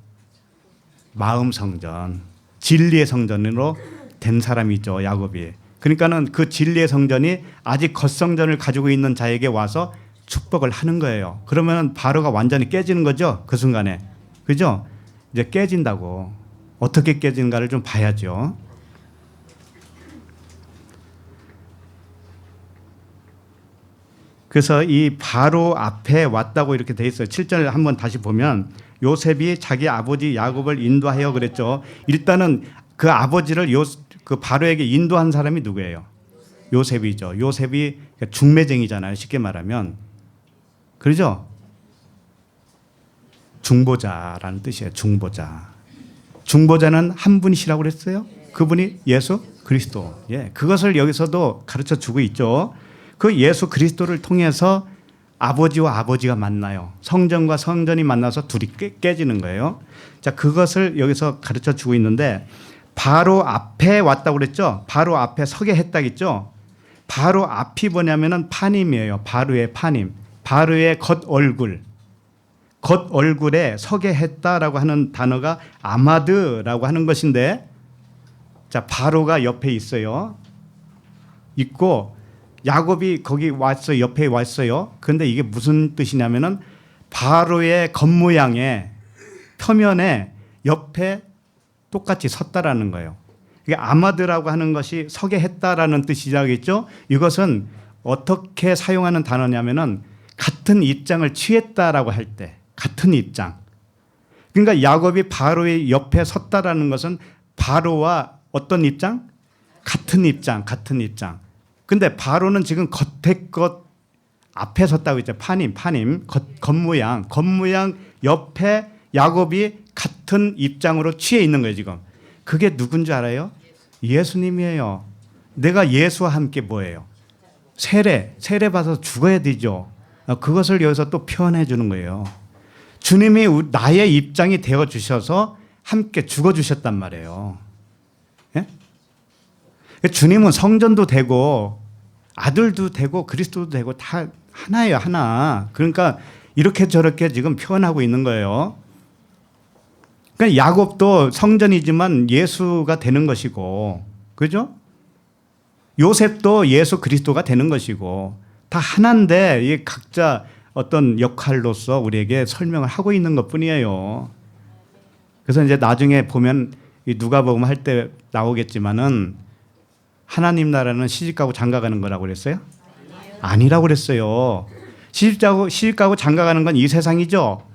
마음 성전, 진리의 성전으로 된 사람이죠, 야곱이. 그러니까는 그 진리의 성전이 아직 겉성전을 가지고 있는 자에게 와서 축복을 하는 거예요. 그러면 바로가 완전히 깨지는 거죠, 그 순간에. 그죠? 이제 깨진다고. 어떻게 깨지는가를 좀 봐야죠. 그래서 이 바로 앞에 왔다고 이렇게 돼 있어요. 7절 한번 다시 보면 요셉이 자기 아버지 야곱을 인도하여 그랬죠. 일단은 그 아버지를 그 바로에게 인도한 사람이 누구예요? 요셉이죠. 요셉이 중매쟁이잖아요. 쉽게 말하면. 그러죠? 중보자라는 뜻이에요. 중보자. 중보자는 한 분이시라고 그랬어요. 그분이 예수 그리스도. 예, 그것을 여기서도 가르쳐 주고 있죠. 그 예수 그리스도를 통해서 아버지와 아버지가 만나요. 성전과 성전이 만나서 둘이 깨지는 거예요. 자, 그것을 여기서 가르쳐 주고 있는데 바로 앞에 왔다고 그랬죠. 바로 앞에 서게 했다겠죠. 바로 앞이 뭐냐면은 파님이에요. 바로의 파님. 바로의 겉얼굴. 겉얼굴에 서게 했다라고 하는 단어가 아마드라고 하는 것인데, 자, 바로가 옆에 있어요. 있고 야곱이 거기 왔어요. 옆에 왔어요. 그런데 이게 무슨 뜻이냐면은 바로의 겉모양의 표면에 옆에 똑같이 섰다라는 거예요. 이게 아마드라고 하는 것이 서게 했다라는 뜻이라겠죠. 이것은 어떻게 사용하는 단어냐면은 같은 입장을 취했다라고 할 때, 같은 입장. 그러니까 야곱이 바로의 옆에 섰다라는 것은 바로와 어떤 입장? 같은 입장, 같은 입장. 근데 바로는 지금 겉에 것 앞에 섰다고 했죠. 파님, 겉모양 옆에 야곱이 같은 입장으로 취해 있는 거예요, 지금. 그게 누군지 알아요? 예수님이에요. 내가 예수와 함께 뭐예요? 세례 받아서 죽어야 되죠. 그것을 여기서 또 표현해 주는 거예요. 주님이 나의 입장이 되어 주셔서 함께 죽어 주셨단 말이에요. 예? 주님은 성전도 되고 아들도 되고 그리스도도 되고 다 하나예요, 하나. 그러니까 이렇게 저렇게 지금 표현하고 있는 거예요. 그러니까 야곱도 성전이지만 예수가 되는 것이고, 그죠? 요셉도 예수 그리스도가 되는 것이고, 다 하나인데 이 각자 어떤 역할로서 우리에게 설명을 하고 있는 것뿐이에요. 그래서 이제 나중에 보면 누가복음 할 때 나오겠지만은 하나님 나라는 시집가고 장가가는 거라고 그랬어요? 아니라고 그랬어요. 시집가고 장가가는 건 이 세상이죠.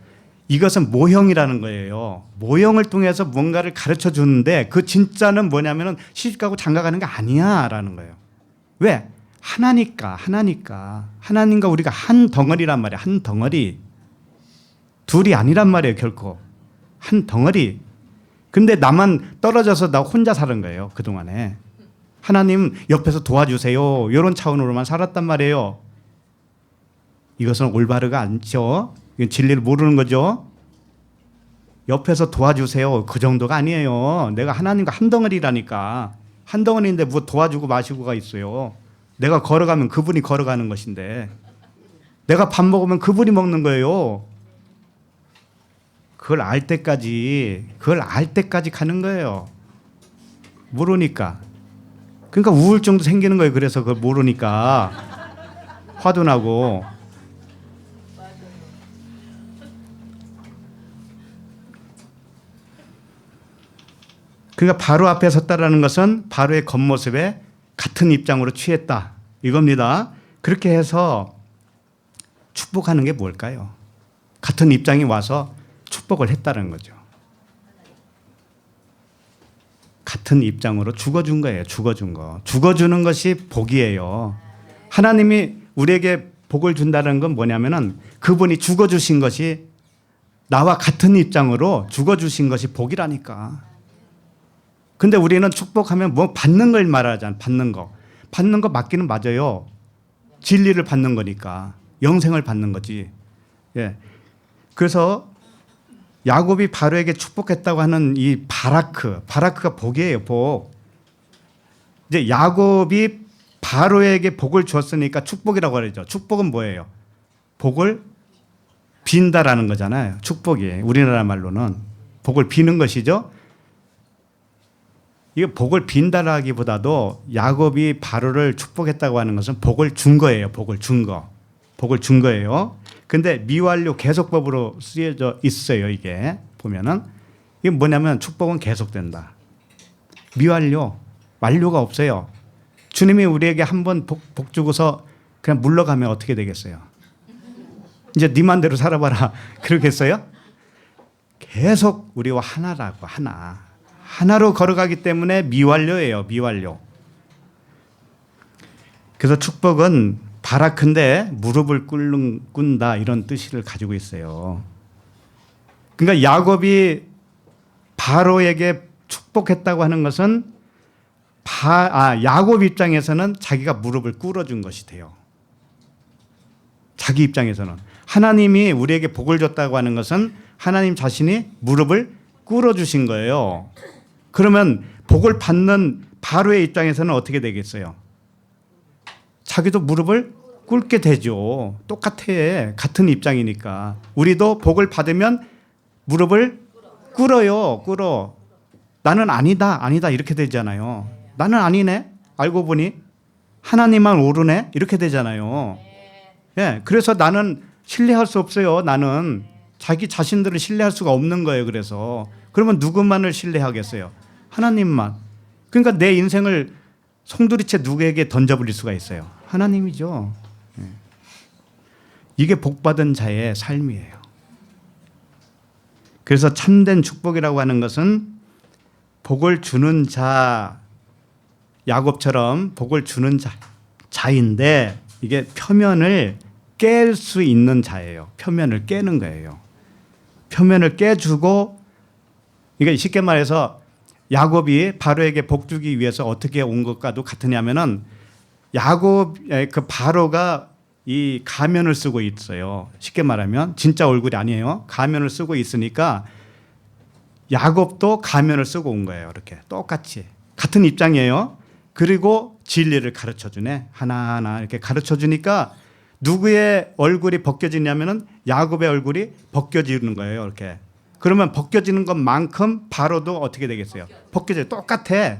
이것은 모형이라는 거예요. 모형을 통해서 뭔가를 가르쳐 주는데 그 진짜는 뭐냐면은 시집가고 장가가는 게 아니야라는 거예요. 왜? 하나니까. 하나님과 우리가 한 덩어리란 말이에요. 한 덩어리. 둘이 아니란 말이에요, 결코. 한 덩어리. 근데 나만 떨어져서 나 혼자 사는 거예요, 그동안에. 하나님 옆에서 도와주세요. 이런 차원으로만 살았단 말이에요. 이것은 올바르가 않죠. 이건 진리를 모르는 거죠. 옆에서 도와주세요. 그 정도가 아니에요. 내가 하나님과 한 덩어리라니까. 한 덩어리인데 뭐 도와주고 마시고가 있어요. 내가 걸어가면 그분이 걸어가는 것인데, 내가 밥 먹으면 그분이 먹는 거예요. 그걸 알 때까지 가는 거예요. 모르니까. 그러니까 우울증도 생기는 거예요. 그래서 그걸 모르니까 화도 나고. 그러니까 바로 앞에 섰다라는 것은 바로의 겉모습에 같은 입장으로 취했다, 이겁니다. 그렇게 해서 축복하는 게 뭘까요? 같은 입장이 와서 축복을 했다는 거죠. 같은 입장으로 죽어준 거예요. 죽어준 거. 죽어주는 것이 복이에요. 하나님이 우리에게 복을 준다는 건 뭐냐면은 그분이 죽어주신 것이 나와 같은 입장으로 죽어주신 것이 복이라니까. 근데 우리는 축복하면 뭐 받는 걸 말하잖아. 받는 거. 받는 거 맞기는 맞아요. 진리를 받는 거니까. 영생을 받는 거지. 예. 그래서 야곱이 바로에게 축복했다고 하는 이 바라크가 복이에요, 복. 이제 야곱이 바로에게 복을 주었으니까 축복이라고 그러죠. 축복은 뭐예요? 복을 빈다라는 거잖아요. 축복이 우리나라 말로는 복을 비는 것이죠. 이게 복을 빈다라기보다도 야곱이 바로를 축복했다고 하는 것은 복을 준 거예요. 복을 준 거. 복을 준 거예요. 근데 미완료 계속법으로 쓰여져 있어요. 이게 보면은 이게 뭐냐면 축복은 계속된다. 미완료, 완료가 없어요. 주님이 우리에게 한번 복 주고서 그냥 물러가면 어떻게 되겠어요? 이제 네 맘대로 살아봐라. 그러겠어요? 계속 우리와 하나라고 하나로 걸어가기 때문에 미완료예요. 미완료. 그래서 축복은 바라크인데 무릎을 꿇는다 이런 뜻을 가지고 있어요. 그러니까 야곱이 바로에게 축복했다고 하는 것은 야곱 입장에서는 자기가 무릎을 꿇어준 것이 돼요. 자기 입장에서는 하나님이 우리에게 복을 줬다고 하는 것은 하나님 자신이 무릎을 꿇어주신 거예요. 그러면 복을 받는 바로의 입장에서는 어떻게 되겠어요? 자기도 무릎을 꿇게 되죠. 똑같아. 같은 입장이니까. 우리도 복을 받으면 무릎을 꿇어. 나는 아니다 이렇게 되잖아요. 나는 아니네. 알고 보니 하나님만 옳으네. 이렇게 되잖아요. 예, 그래서 나는 신뢰할 수 없어요. 나는 자기 자신들을 신뢰할 수가 없는 거예요. 그래서 그러면 누구만을 신뢰하겠어요? 하나님만. 그러니까 내 인생을 송두리째 누구에게 던져버릴 수가 있어요? 하나님이죠. 예. 이게 복받은 자의 삶이에요. 그래서 참된 축복이라고 하는 것은 복을 주는 자, 야곱처럼 복을 주는 자인데 이게 표면을 깰 수 있는 자예요. 표면을 깨는 거예요. 표면을 깨주고, 이게 쉽게 말해서 야곱이 바로에게 복 주기 위해서 어떻게 온 것과도 같으냐면은 그 바로가 이 가면을 쓰고 있어요. 쉽게 말하면 진짜 얼굴이 아니에요. 가면을 쓰고 있으니까 야곱도 가면을 쓰고 온 거예요. 이렇게 똑같이 같은 입장이에요. 그리고 진리를 가르쳐 주네. 하나하나 이렇게 가르쳐 주니까 누구의 얼굴이 벗겨지냐면은 야곱의 얼굴이 벗겨지는 거예요. 이렇게. 그러면 벗겨지는 것만큼 바로도 어떻게 되겠어요? 벗겨져요. 똑같아.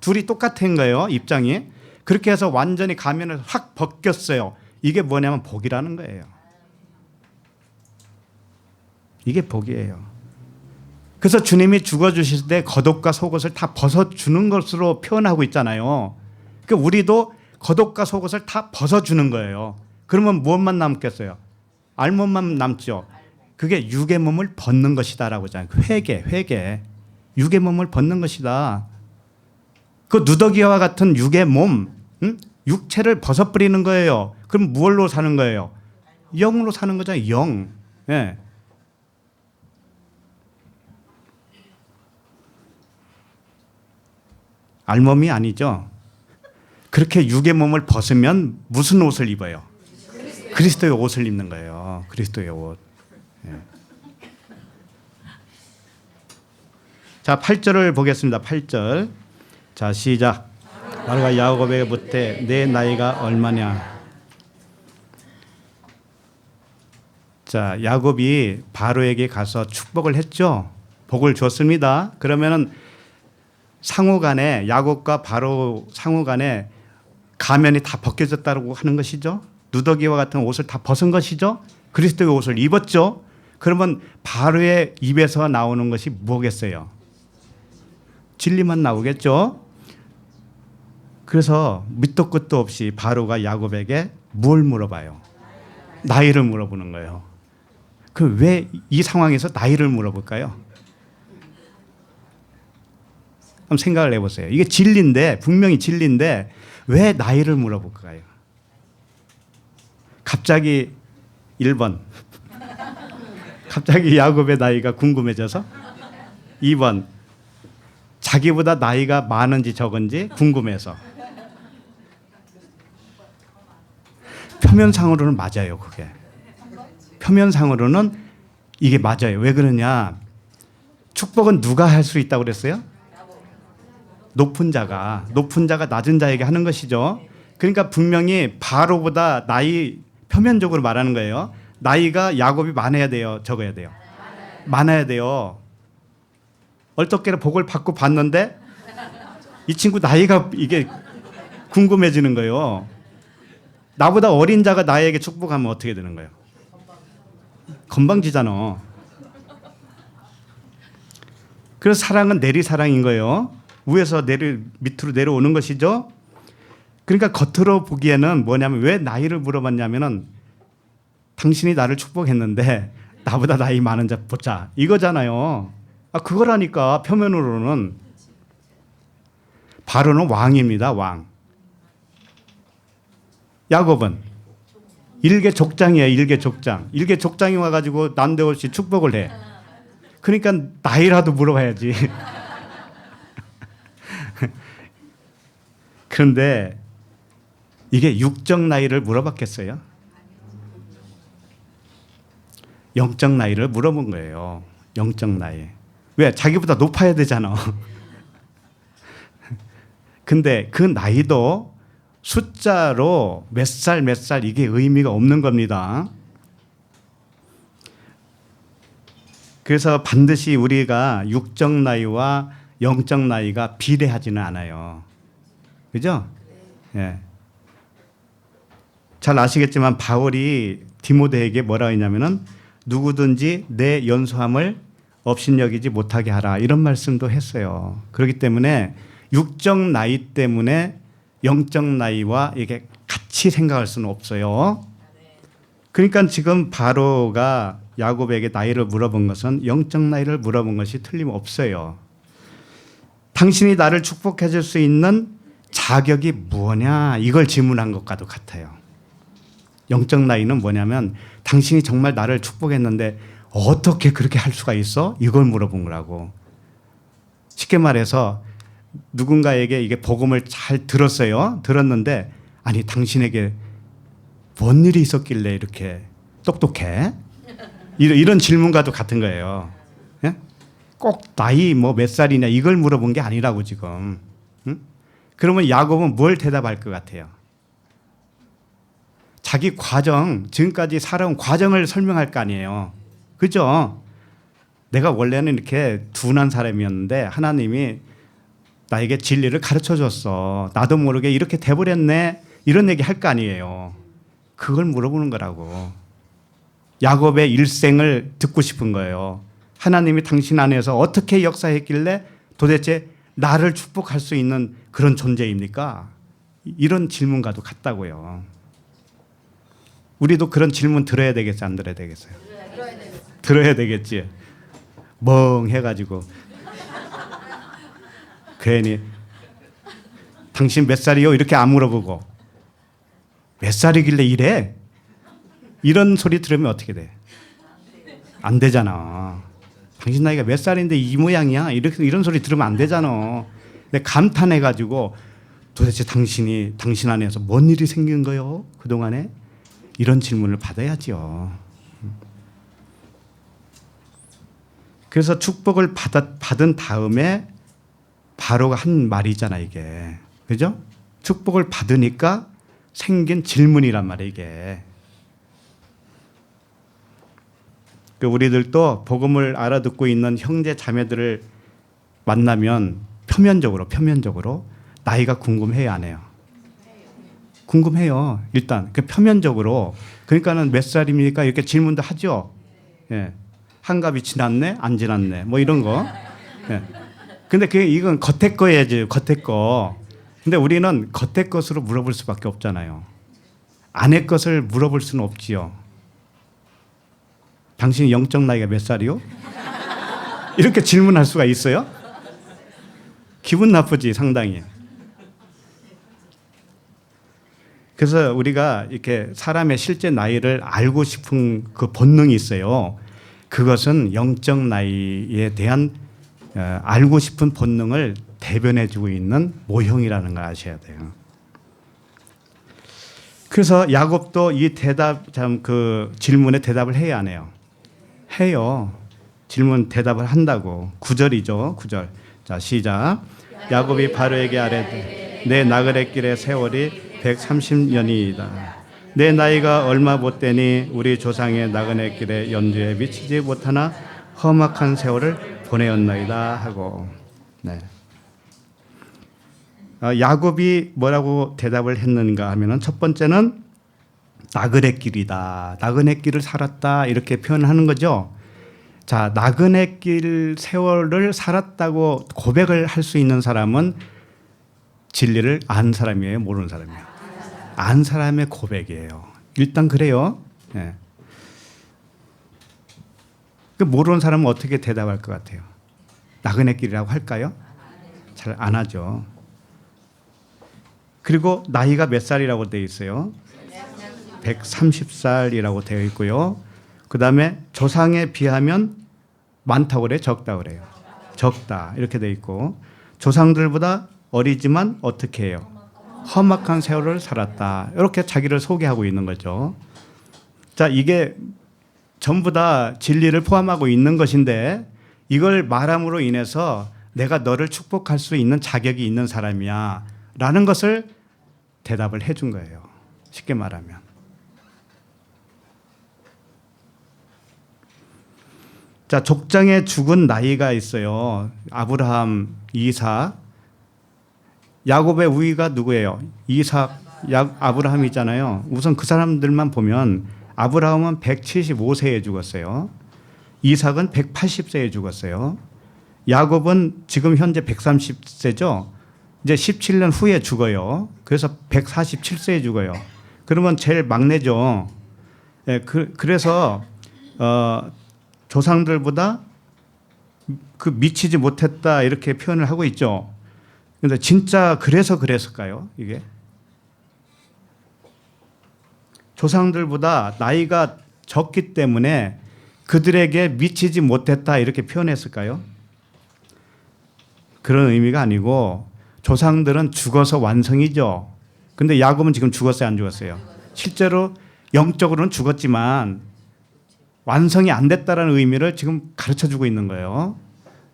둘이 똑같은 거예요. 입장이. 그렇게 해서 완전히 가면을 확 벗겼어요. 이게 뭐냐면 복이라는 거예요. 이게 복이에요. 그래서 주님이 죽어주실 때 겉옷과 속옷을 다 벗어주는 것으로 표현하고 있잖아요. 그러니까 우리도 겉옷과 속옷을 다 벗어주는 거예요. 그러면 무엇만 남겠어요? 알몸만 남죠. 그게 육의 몸을 벗는 것이다라고 하잖아요. 회개. 육의 몸을 벗는 것이다. 그 누더기와 같은 육의 몸, 육체를 벗어버리는 거예요. 그럼 무엇로 사는 거예요? 영으로 사는 거잖아요. 영. 예. 알몸이 아니죠. 그렇게 육의 몸을 벗으면 무슨 옷을 입어요? 그리스도의 옷을 입는 거예요. 그리스도의 옷. 예. 자, 8절을 보겠습니다. 8절. 자, 시작. 바로가 야곱에게 묻되 내 나이가 얼마냐? 자, 야곱이 바로에게 가서 축복을 했죠. 복을 줬습니다. 그러면은 상호간에 야곱과 바로 상호간에 가면이 다 벗겨졌다고 하는 것이죠. 누더기와 같은 옷을 다 벗은 것이죠. 그리스도의 옷을 입었죠. 그러면 바로의 입에서 나오는 것이 뭐겠어요? 진리만 나오겠죠. 그래서 밑도 끝도 없이 바로가 야곱에게 뭘 물어봐요? 나이를 물어보는 거예요. 그 왜 이 상황에서 나이를 물어볼까요? 한번 생각을 해보세요. 이게 진리인데, 분명히 진리인데 왜 나이를 물어볼까요? 갑자기 1번. 갑자기 야곱의 나이가 궁금해져서 2번. 자기보다 나이가 많은지 적은지 궁금해서. 표면상으로는 맞아요, 그게. 표면상으로는 이게 맞아요. 왜 그러냐? 축복은 누가 할 수 있다고 그랬어요? 높은 자가 낮은 자에게 하는 것이죠. 그러니까 분명히 바로보다 나이 표면적으로 말하는 거예요. 나이가 야곱이 많아야 돼요, 적어야 돼요? 많아야 돼요. 얼떨결에 복을 받고 봤는데 이 친구 나이가 이게 궁금해지는 거예요. 나보다 어린 자가 나에게 축복하면 어떻게 되는 거예요? 건방지잖아. 그래서 사랑은 내리사랑인 거예요. 위에서 밑으로 내려오는 것이죠. 그러니까 겉으로 보기에는 뭐냐면 왜 나이를 물어봤냐면은 당신이 나를 축복했는데 나보다 나이 많은 자 보자 이거잖아요. 그거라니까. 표면으로는. 바로는 왕입니다. 왕. 야곱은 일개족장이에요. 일개족장. 일개족장이 와가지고 난데없이 축복을 해. 그러니까 나이라도 물어봐야지. 그런데 이게 육적 나이를 물어봤겠어요? 영적 나이를 물어본 거예요. 영적 나이. 왜? 자기보다 높아야 되잖아. 근데 그 나이도 숫자로 몇 살 이게 의미가 없는 겁니다. 그래서 반드시 우리가 육적 나이와 영적 나이가 비례하지는 않아요. 그죠? 예. 잘 아시겠지만 바울이 디모데에게 뭐라 했냐면은 누구든지 내 연소함을 업신여기지 못하게 하라 이런 말씀도 했어요. 그렇기 때문에 육적 나이 때문에 영적 나이와 이게 같이 생각할 수는 없어요. 그러니까 지금 바로가 야곱에게 나이를 물어본 것은 영적 나이를 물어본 것이 틀림없어요. 당신이 나를 축복해 줄 수 있는 자격이 뭐냐 이걸 질문한 것과도 같아요. 영적 나이는 뭐냐면 당신이 정말 나를 축복했는데 어떻게 그렇게 할 수가 있어? 이걸 물어본 거라고. 쉽게 말해서 누군가에게 이게 복음을 잘 들었어요. 들었는데 아니 당신에게 뭔 일이 있었길래 이렇게 똑똑해? 이런 질문과도 같은 거예요. 예? 꼭 나이 뭐 몇 살이냐 이걸 물어본 게 아니라고 지금. 응? 그러면 야곱은 뭘 대답할 것 같아요? 자기 과정, 지금까지 살아온 과정을 설명할 거 아니에요. 그죠? 내가 원래는 이렇게 둔한 사람이었는데 하나님이 나에게 진리를 가르쳐 줬어. 나도 모르게 이렇게 돼버렸네. 이런 얘기 할 거 아니에요. 그걸 물어보는 거라고. 야곱의 일생을 듣고 싶은 거예요. 하나님이 당신 안에서 어떻게 역사했길래 도대체 나를 축복할 수 있는 그런 존재입니까? 이런 질문과도 같다고요. 우리도 그런 질문 들어야 되겠어요? 안 들어야 되겠어요? 들어야 되겠지. 멍해가지고 괜히 당신 몇 살이요? 이렇게 안 물어보고 몇 살이길래 이래? 이런 소리 들으면 어떻게 돼? 안 되잖아. 당신 나이가 몇 살인데 이 모양이야? 이런 소리 들으면 안 되잖아. 근데 감탄해가지고 도대체 당신 안에서 뭔 일이 생긴 거요? 그동안에? 이런 질문을 받아야죠. 그래서 축복을 받은 다음에 바로가 한 말이잖아 이게. 그죠? 축복을 받으니까 생긴 질문이란 말이에요 이게. 우리들도 복음을 알아듣고 있는 형제 자매들을 만나면 표면적으로 나이가 궁금해요 안 해요? 궁금해요. 일단 그 표면적으로. 그러니까는 몇 살입니까? 이렇게 질문도 하죠. 예. 한갑이 지났네? 안 지났네? 뭐 이런 거. 예. 근데 이건 겉에 거야지, 겉에 거. 근데 우리는 겉에 것으로 물어볼 수밖에 없잖아요. 안의 것을 물어볼 수는 없지요. 당신 영적 나이가 몇 살이요? 이렇게 질문할 수가 있어요? 기분 나쁘지 상당히. 그래서 우리가 이렇게 사람의 실제 나이를 알고 싶은 그 본능이 있어요. 그것은 영적 나이에 대한 알고 싶은 본능을 대변해주고 있는 모형이라는 걸 아셔야 돼요. 그래서 야곱도 이 그 질문에 대답을 해야 안 해요? 해요. 질문 대답을 한다고. 9절이죠. 9절. 자, 시작. 야곱이 바로에게 아뢰되 내 나그네 길의 세월이 130년이다. 내 나이가 얼마 못 되니 우리 조상의 나그네 길의 연주에 미치지 못하나 험악한 세월을 보내었나이다 하고. 네. 야곱이 뭐라고 대답을 했는가 하면은 첫 번째는 나그네 길이다. 나그네 길을 살았다. 이렇게 표현하는 거죠. 자, 나그네 길 세월을 살았다고 고백을 할 수 있는 사람은 진리를 안 사람이에요, 모르는 사람이에요? 안 사람의 고백이에요. 일단 그래요. 네. 그 모르는 사람은 어떻게 대답할 것 같아요? 나그네 길이라고 할까요? 잘 안 하죠. 그리고 나이가 몇 살이라고 되어 있어요? 130살이라고 되어 있고요. 그 다음에 조상에 비하면 많다고 그래요? 적다고 그래요? 적다. 이렇게 되어 있고 조상들보다 어리지만 어떻게 해요? 험악한 세월을 살았다. 이렇게 자기를 소개하고 있는 거죠. 자, 이게 전부 다 진리를 포함하고 있는 것인데 이걸 말함으로 인해서 내가 너를 축복할 수 있는 자격이 있는 사람이야 라는 것을 대답을 해준 거예요. 쉽게 말하면. 자, 족장에 죽은 나이가 있어요. 아브라함, 이삭. 야곱의 우위가 누구예요? 이삭, 아브라함이잖아요. 우선 그 사람들만 보면 아브라함은 175세에 죽었어요. 이삭은 180세에 죽었어요. 야곱은 지금 현재 130세죠. 이제 17년 후에 죽어요. 그래서 147세에 죽어요. 그러면 제일 막내죠. 예, 그래서 조상들보다 그 미치지 못했다 이렇게 표현을 하고 있죠. 그런데 진짜 그래서 그랬을까요? 이게 조상들보다 나이가 적기 때문에 그들에게 미치지 못했다 이렇게 표현했을까요? 그런 의미가 아니고 조상들은 죽어서 완성이죠. 근데 야곱은 지금 죽었어요, 안 죽었어요? 실제로 영적으로는 죽었지만 완성이 안 됐다는 의미를 지금 가르쳐 주고 있는 거예요.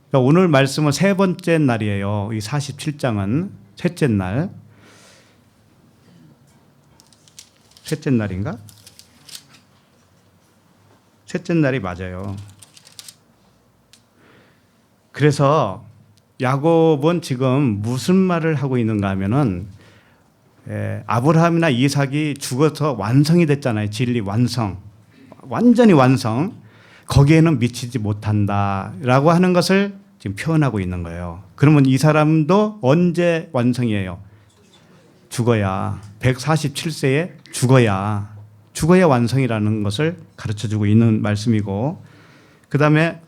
그러니까 오늘 말씀은 세 번째 날이에요. 이 47장은 셋째 날. 셋째 날인가? 셋째 날이 맞아요. 그래서 야곱은 지금 무슨 말을 하고 있는가 하면은 아브라함이나 이삭이 죽어서 완성이 됐잖아요. 진리 완성. 완전히 완성. 거기에는 미치지 못한다라고 하는 것을 지금 표현하고 있는 거예요. 그러면 이 사람도 언제 완성이에요? 죽어야. 147세에 죽어야 완성이라는 것을 가르쳐주고 있는 말씀이고, 그 다음에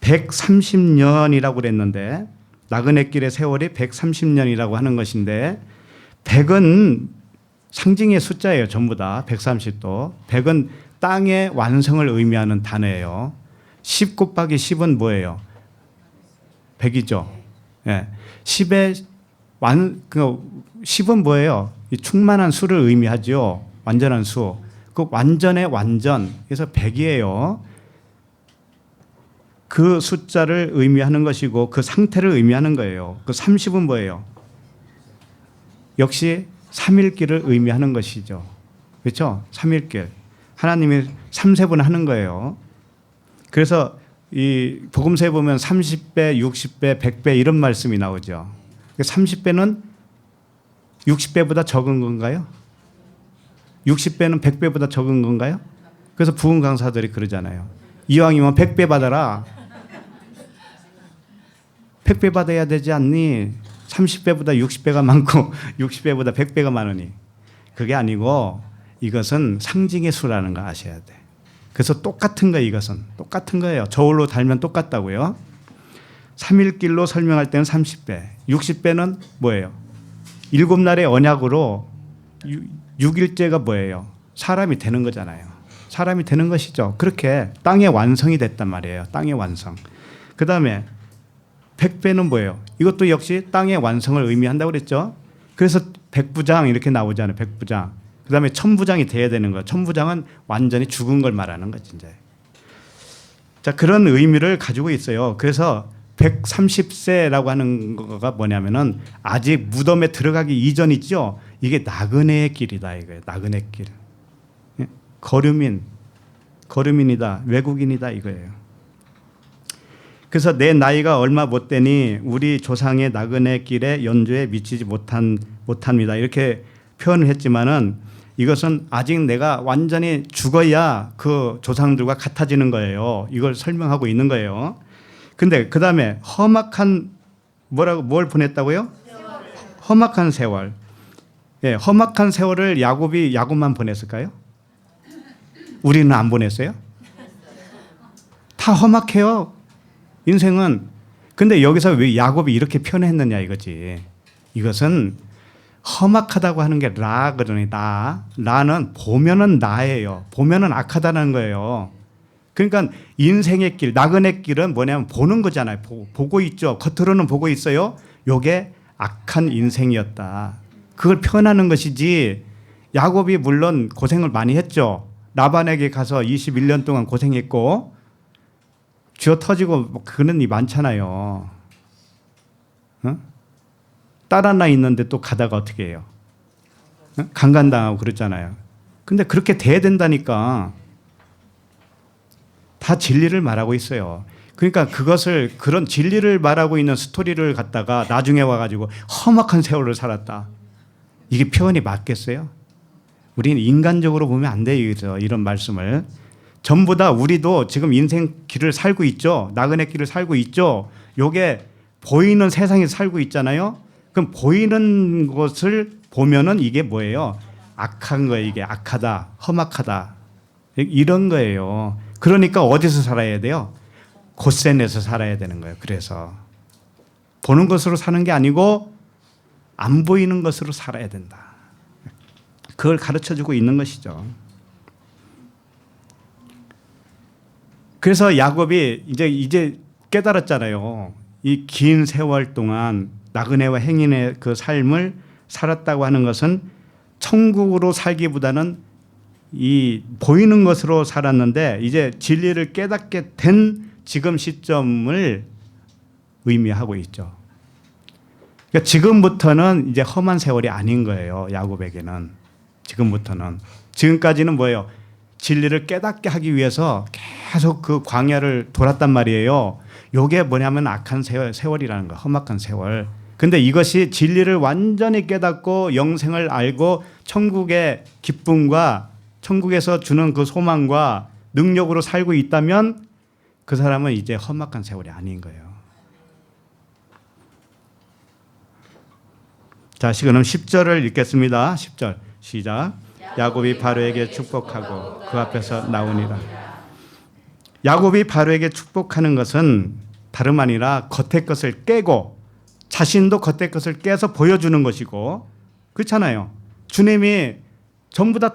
130년이라고 그랬는데 나그네 길의 세월이 130년이라고 하는 것인데 100은 상징의 숫자예요. 전부 다 130도. 100은 땅의 완성을 의미하는 단어예요. 10 곱하기 10은 뭐예요? 100이죠. 예. 10은 뭐예요? 충만한 수를 의미하죠. 완전한 수. 그 완전의 완전. 그래서 100이에요. 그 숫자를 의미하는 것이고 그 상태를 의미하는 거예요. 그 30은 뭐예요? 역시 삼일길을 의미하는 것이죠. 그렇죠? 삼일길. 하나님이 3세분 하는 거예요. 그래서 이 복음서에 보면 30배, 60배, 100배 이런 말씀이 나오죠. 30배는 60배보다 적은 건가요? 60배는 100배보다 적은 건가요? 그래서 부흥 강사들이 그러잖아요. 이왕이면 100배 받아라. 100배 받아야 되지 않니? 30배보다 60배가 많고 60배보다 100배가 많으니. 그게 아니고 이것은 상징의 수라는 거 아셔야 돼. 그래서 똑같은 거예요. 이것은 똑같은 거예요. 저울로 달면 똑같다고요. 3일길로 설명할 때는 30배, 60배는 뭐예요? 7날의 언약으로 6일째가 뭐예요? 사람이 되는 거잖아요. 사람이 되는 것이죠. 그렇게 땅의 완성이 됐단 말이에요. 땅의 완성. 그 다음에 100배는 뭐예요? 이것도 역시 땅의 완성을 의미한다고 그랬죠. 그래서 100부장 이렇게 나오잖아요. 100부장. 그 다음에 1000부장이 돼야 되는 거예요. 1000부장은 완전히 죽은 걸 말하는 거지 이제. 자, 그런 의미를 가지고 있어요. 그래서 130세라고 하는 거가 뭐냐면은 아직 무덤에 들어가기 이전이죠. 이게 나그네의 길이다 이거예요. 나그네 길. 거류민이다. 외국인이다 이거예요. 그래서 내 나이가 얼마 못 되니 우리 조상의 나그네 길에 연주에 미치지 못합니다. 이렇게 표현을 했지만은 이것은 아직 내가 완전히 죽어야 그 조상들과 같아지는 거예요. 이걸 설명하고 있는 거예요. 근데 그 다음에 험악한 뭘 보냈다고요? 험악한 세월. 예, 험악한 세월을 야곱만 보냈을까요? 우리는 안 보냈어요? 다 험악해요. 인생은. 근데 여기서 왜 야곱이 이렇게 표현했느냐 이거지. 이것은 험악하다고 하는 게 라거든요. 라는 보면은 나예요. 보면은 악하다는 거예요. 그러니까 인생의 길, 나그네 길은 뭐냐면 보는 거잖아요. 보고 있죠. 겉으로는 보고 있어요. 요게 악한 인생이었다. 그걸 표현하는 것이지. 야곱이 물론 고생을 많이 했죠. 라반에게 가서 21년 동안 고생했고 쥐어 터지고 그런 일 많잖아요. 어? 딸 하나 있는데 또 가다가 어떻게 해요? 어? 강간당하고 그랬잖아요. 근데 그렇게 돼야 된다니까. 다 진리를 말하고 있어요. 그러니까 그런 진리를 말하고 있는 스토리를 갖다가 나중에 와가지고 험악한 세월을 살았다. 이게 표현이 맞겠어요? 우리는 인간적으로 보면 안 돼요. 이런 말씀을. 전부 다 우리도 지금 인생 길을 살고 있죠. 나그네 길을 살고 있죠. 요게 보이는 세상에 살고 있잖아요. 그럼 보이는 것을 보면은 이게 뭐예요? 악한 거예요. 이게 악하다, 험악하다. 이런 거예요. 그러니까 어디서 살아야 돼요? 고센에서 살아야 되는 거예요. 그래서 보는 것으로 사는 게 아니고 안 보이는 것으로 살아야 된다. 그걸 가르쳐주고 있는 것이죠. 그래서 야곱이 이제 깨달았잖아요. 이 긴 세월 동안 나그네와 행인의 그 삶을 살았다고 하는 것은 천국으로 살기보다는 이 보이는 것으로 살았는데 이제 진리를 깨닫게 된 지금 시점을 의미하고 있죠. 그러니까 지금부터는 이제 험한 세월이 아닌 거예요. 야곱에게는. 지금부터는. 지금까지는 뭐예요? 진리를 깨닫게 하기 위해서 계속 그 광야를 돌았단 말이에요. 요게 뭐냐면 악한 세월이라는 거, 험악한 세월. 근데 이것이 진리를 완전히 깨닫고 영생을 알고 천국의 기쁨과 천국에서 주는 그 소망과 능력으로 살고 있다면 그 사람은 이제 험악한 세월이 아닌 거예요. 자, 그럼 10절을 읽겠습니다. 10절 시작. 야곱이 바로에게 축복하고 그 앞에서 나오니라. 야곱이 바로에게 축복하는 것은 다름 아니라 겉의 것을 깨고 자신도 겉의 것을 깨서 보여주는 것이고 그렇잖아요. 주님이 전부 다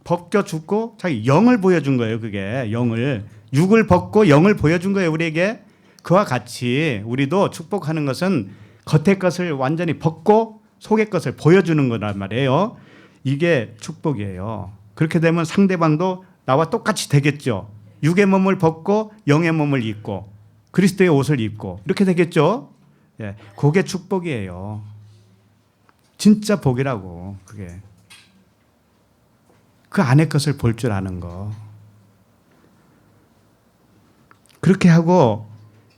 벗겨 죽고 자기 영을 보여준 거예요. 그게 영을. 육을 벗고 영을 보여준 거예요. 우리에게. 그와 같이 우리도 축복하는 것은 겉의 것을 완전히 벗고 속의 것을 보여주는 거란 말이에요. 이게 축복이에요. 그렇게 되면 상대방도 나와 똑같이 되겠죠. 육의 몸을 벗고 영의 몸을 입고 그리스도의 옷을 입고 이렇게 되겠죠. 예, 그게 축복이에요. 진짜 복이라고. 그게 그 안의 것을 볼 줄 아는 거. 그렇게 하고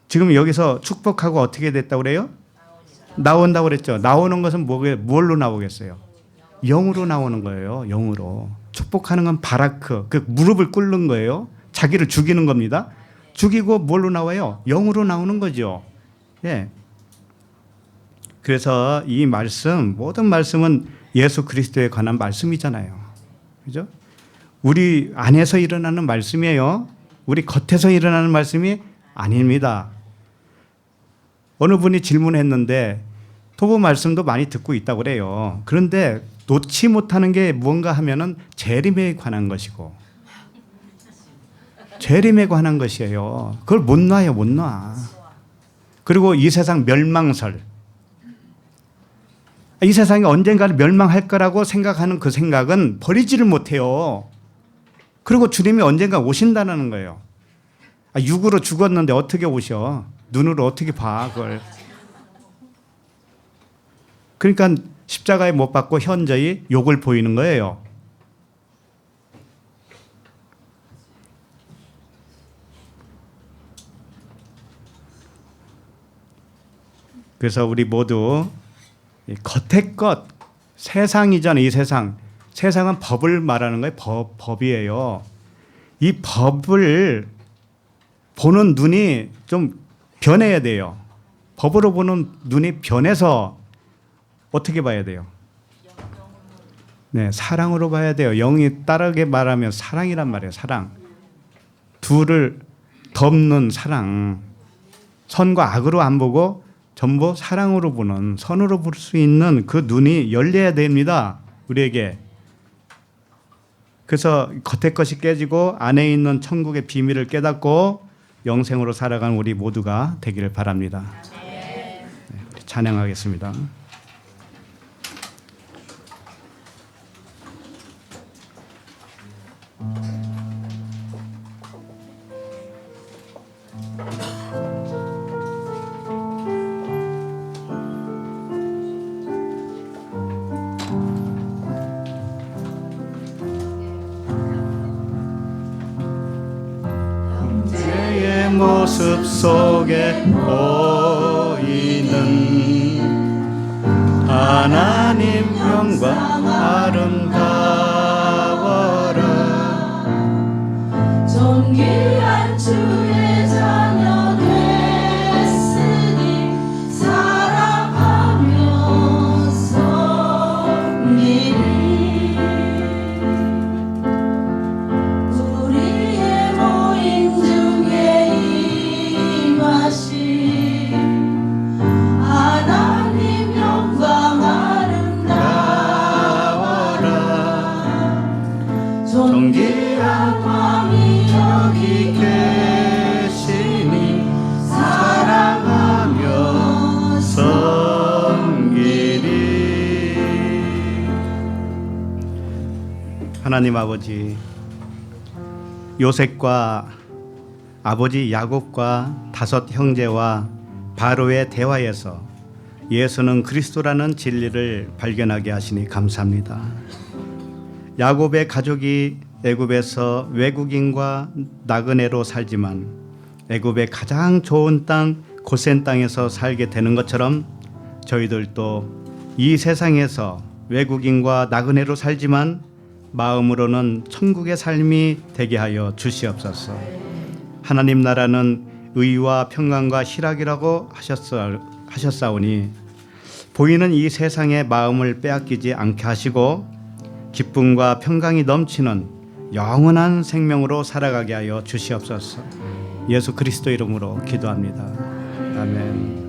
지금 여기서 축복하고 어떻게 됐다고 그래요? 나온다고 그랬죠. 나오는 것은 뭘로 나오겠어요? 영으로 나오는 거예요. 영으로. 축복하는 건 바라크, 그 무릎을 꿇는 거예요. 자기를 죽이는 겁니다. 죽이고 뭘로 나와요? 영으로 나오는 거죠. 예. 그래서 이 말씀, 모든 말씀은 예수 그리스도에 관한 말씀이잖아요. 그죠? 우리 안에서 일어나는 말씀이에요. 우리 겉에서 일어나는 말씀이 아닙니다. 어느 분이 질문했는데 부부 말씀도 많이 듣고 있다고 그래요. 그런데 놓지 못하는 게 무언가 하면은 재림에 관한 것이고, 재림에 관한 것이에요. 그걸 못 놔요, 못 놔. 그리고 이 세상 멸망설, 이 세상이 언젠가는 멸망할 거라고 생각하는 그 생각은 버리지를 못해요. 그리고 주님이 언젠가 오신다는 거예요. 육으로 죽었는데 어떻게 오셔? 눈으로 어떻게 봐 그걸? 그러니까 십자가에 못 박고 현저히 욕을 보이는 거예요. 그래서 우리 모두 겉의 것, 세상이잖아요. 이 세상. 세상은 법을 말하는 거예요. 법이에요. 이 법을 보는 눈이 좀 변해야 돼요. 법으로 보는 눈이 변해서 어떻게 봐야 돼요? 네, 사랑으로 봐야 돼요. 영이 따르게 말하면 사랑이란 말이에요. 사랑. 둘을 덮는 사랑. 선과 악으로 안 보고 전부 사랑으로 보는, 선으로 볼 수 있는 그 눈이 열려야 됩니다. 우리에게. 그래서 겉의 것이 깨지고 안에 있는 천국의 비밀을 깨닫고 영생으로 살아가는 우리 모두가 되기를 바랍니다. 네, 우리 찬양하겠습니다. 모습 속에 보이는 하나님 영광 아름다워라. 존귀한 주의 자녀 됐으니 사랑하며 섬기리. 우리의 모임 중에 임하신 하나님 영광 아름다워라. 존귀한 왕이 여기 계시니 사랑하며 섬기리. 하나님 아버지, 요셉과 아버지 야곱과 5 형제와 바로의 대화에서 예수는 그리스도라는 진리를 발견하게 하시니 감사합니다. 야곱의 가족이 애굽에서 외국인과 나그네로 살지만 애굽의 가장 좋은 땅 고센 땅에서 살게 되는 것처럼 저희들도 이 세상에서 외국인과 나그네로 살지만 마음으로는 천국의 삶이 되게 하여 주시옵소서. 하나님 나라는 의와 평강과 희락이라고 하셨사오니 보이는 이 세상의 마음을 빼앗기지 않게 하시고 기쁨과 평강이 넘치는 영원한 생명으로 살아가게 하여 주시옵소서. 예수 그리스도 이름으로 기도합니다. 아멘.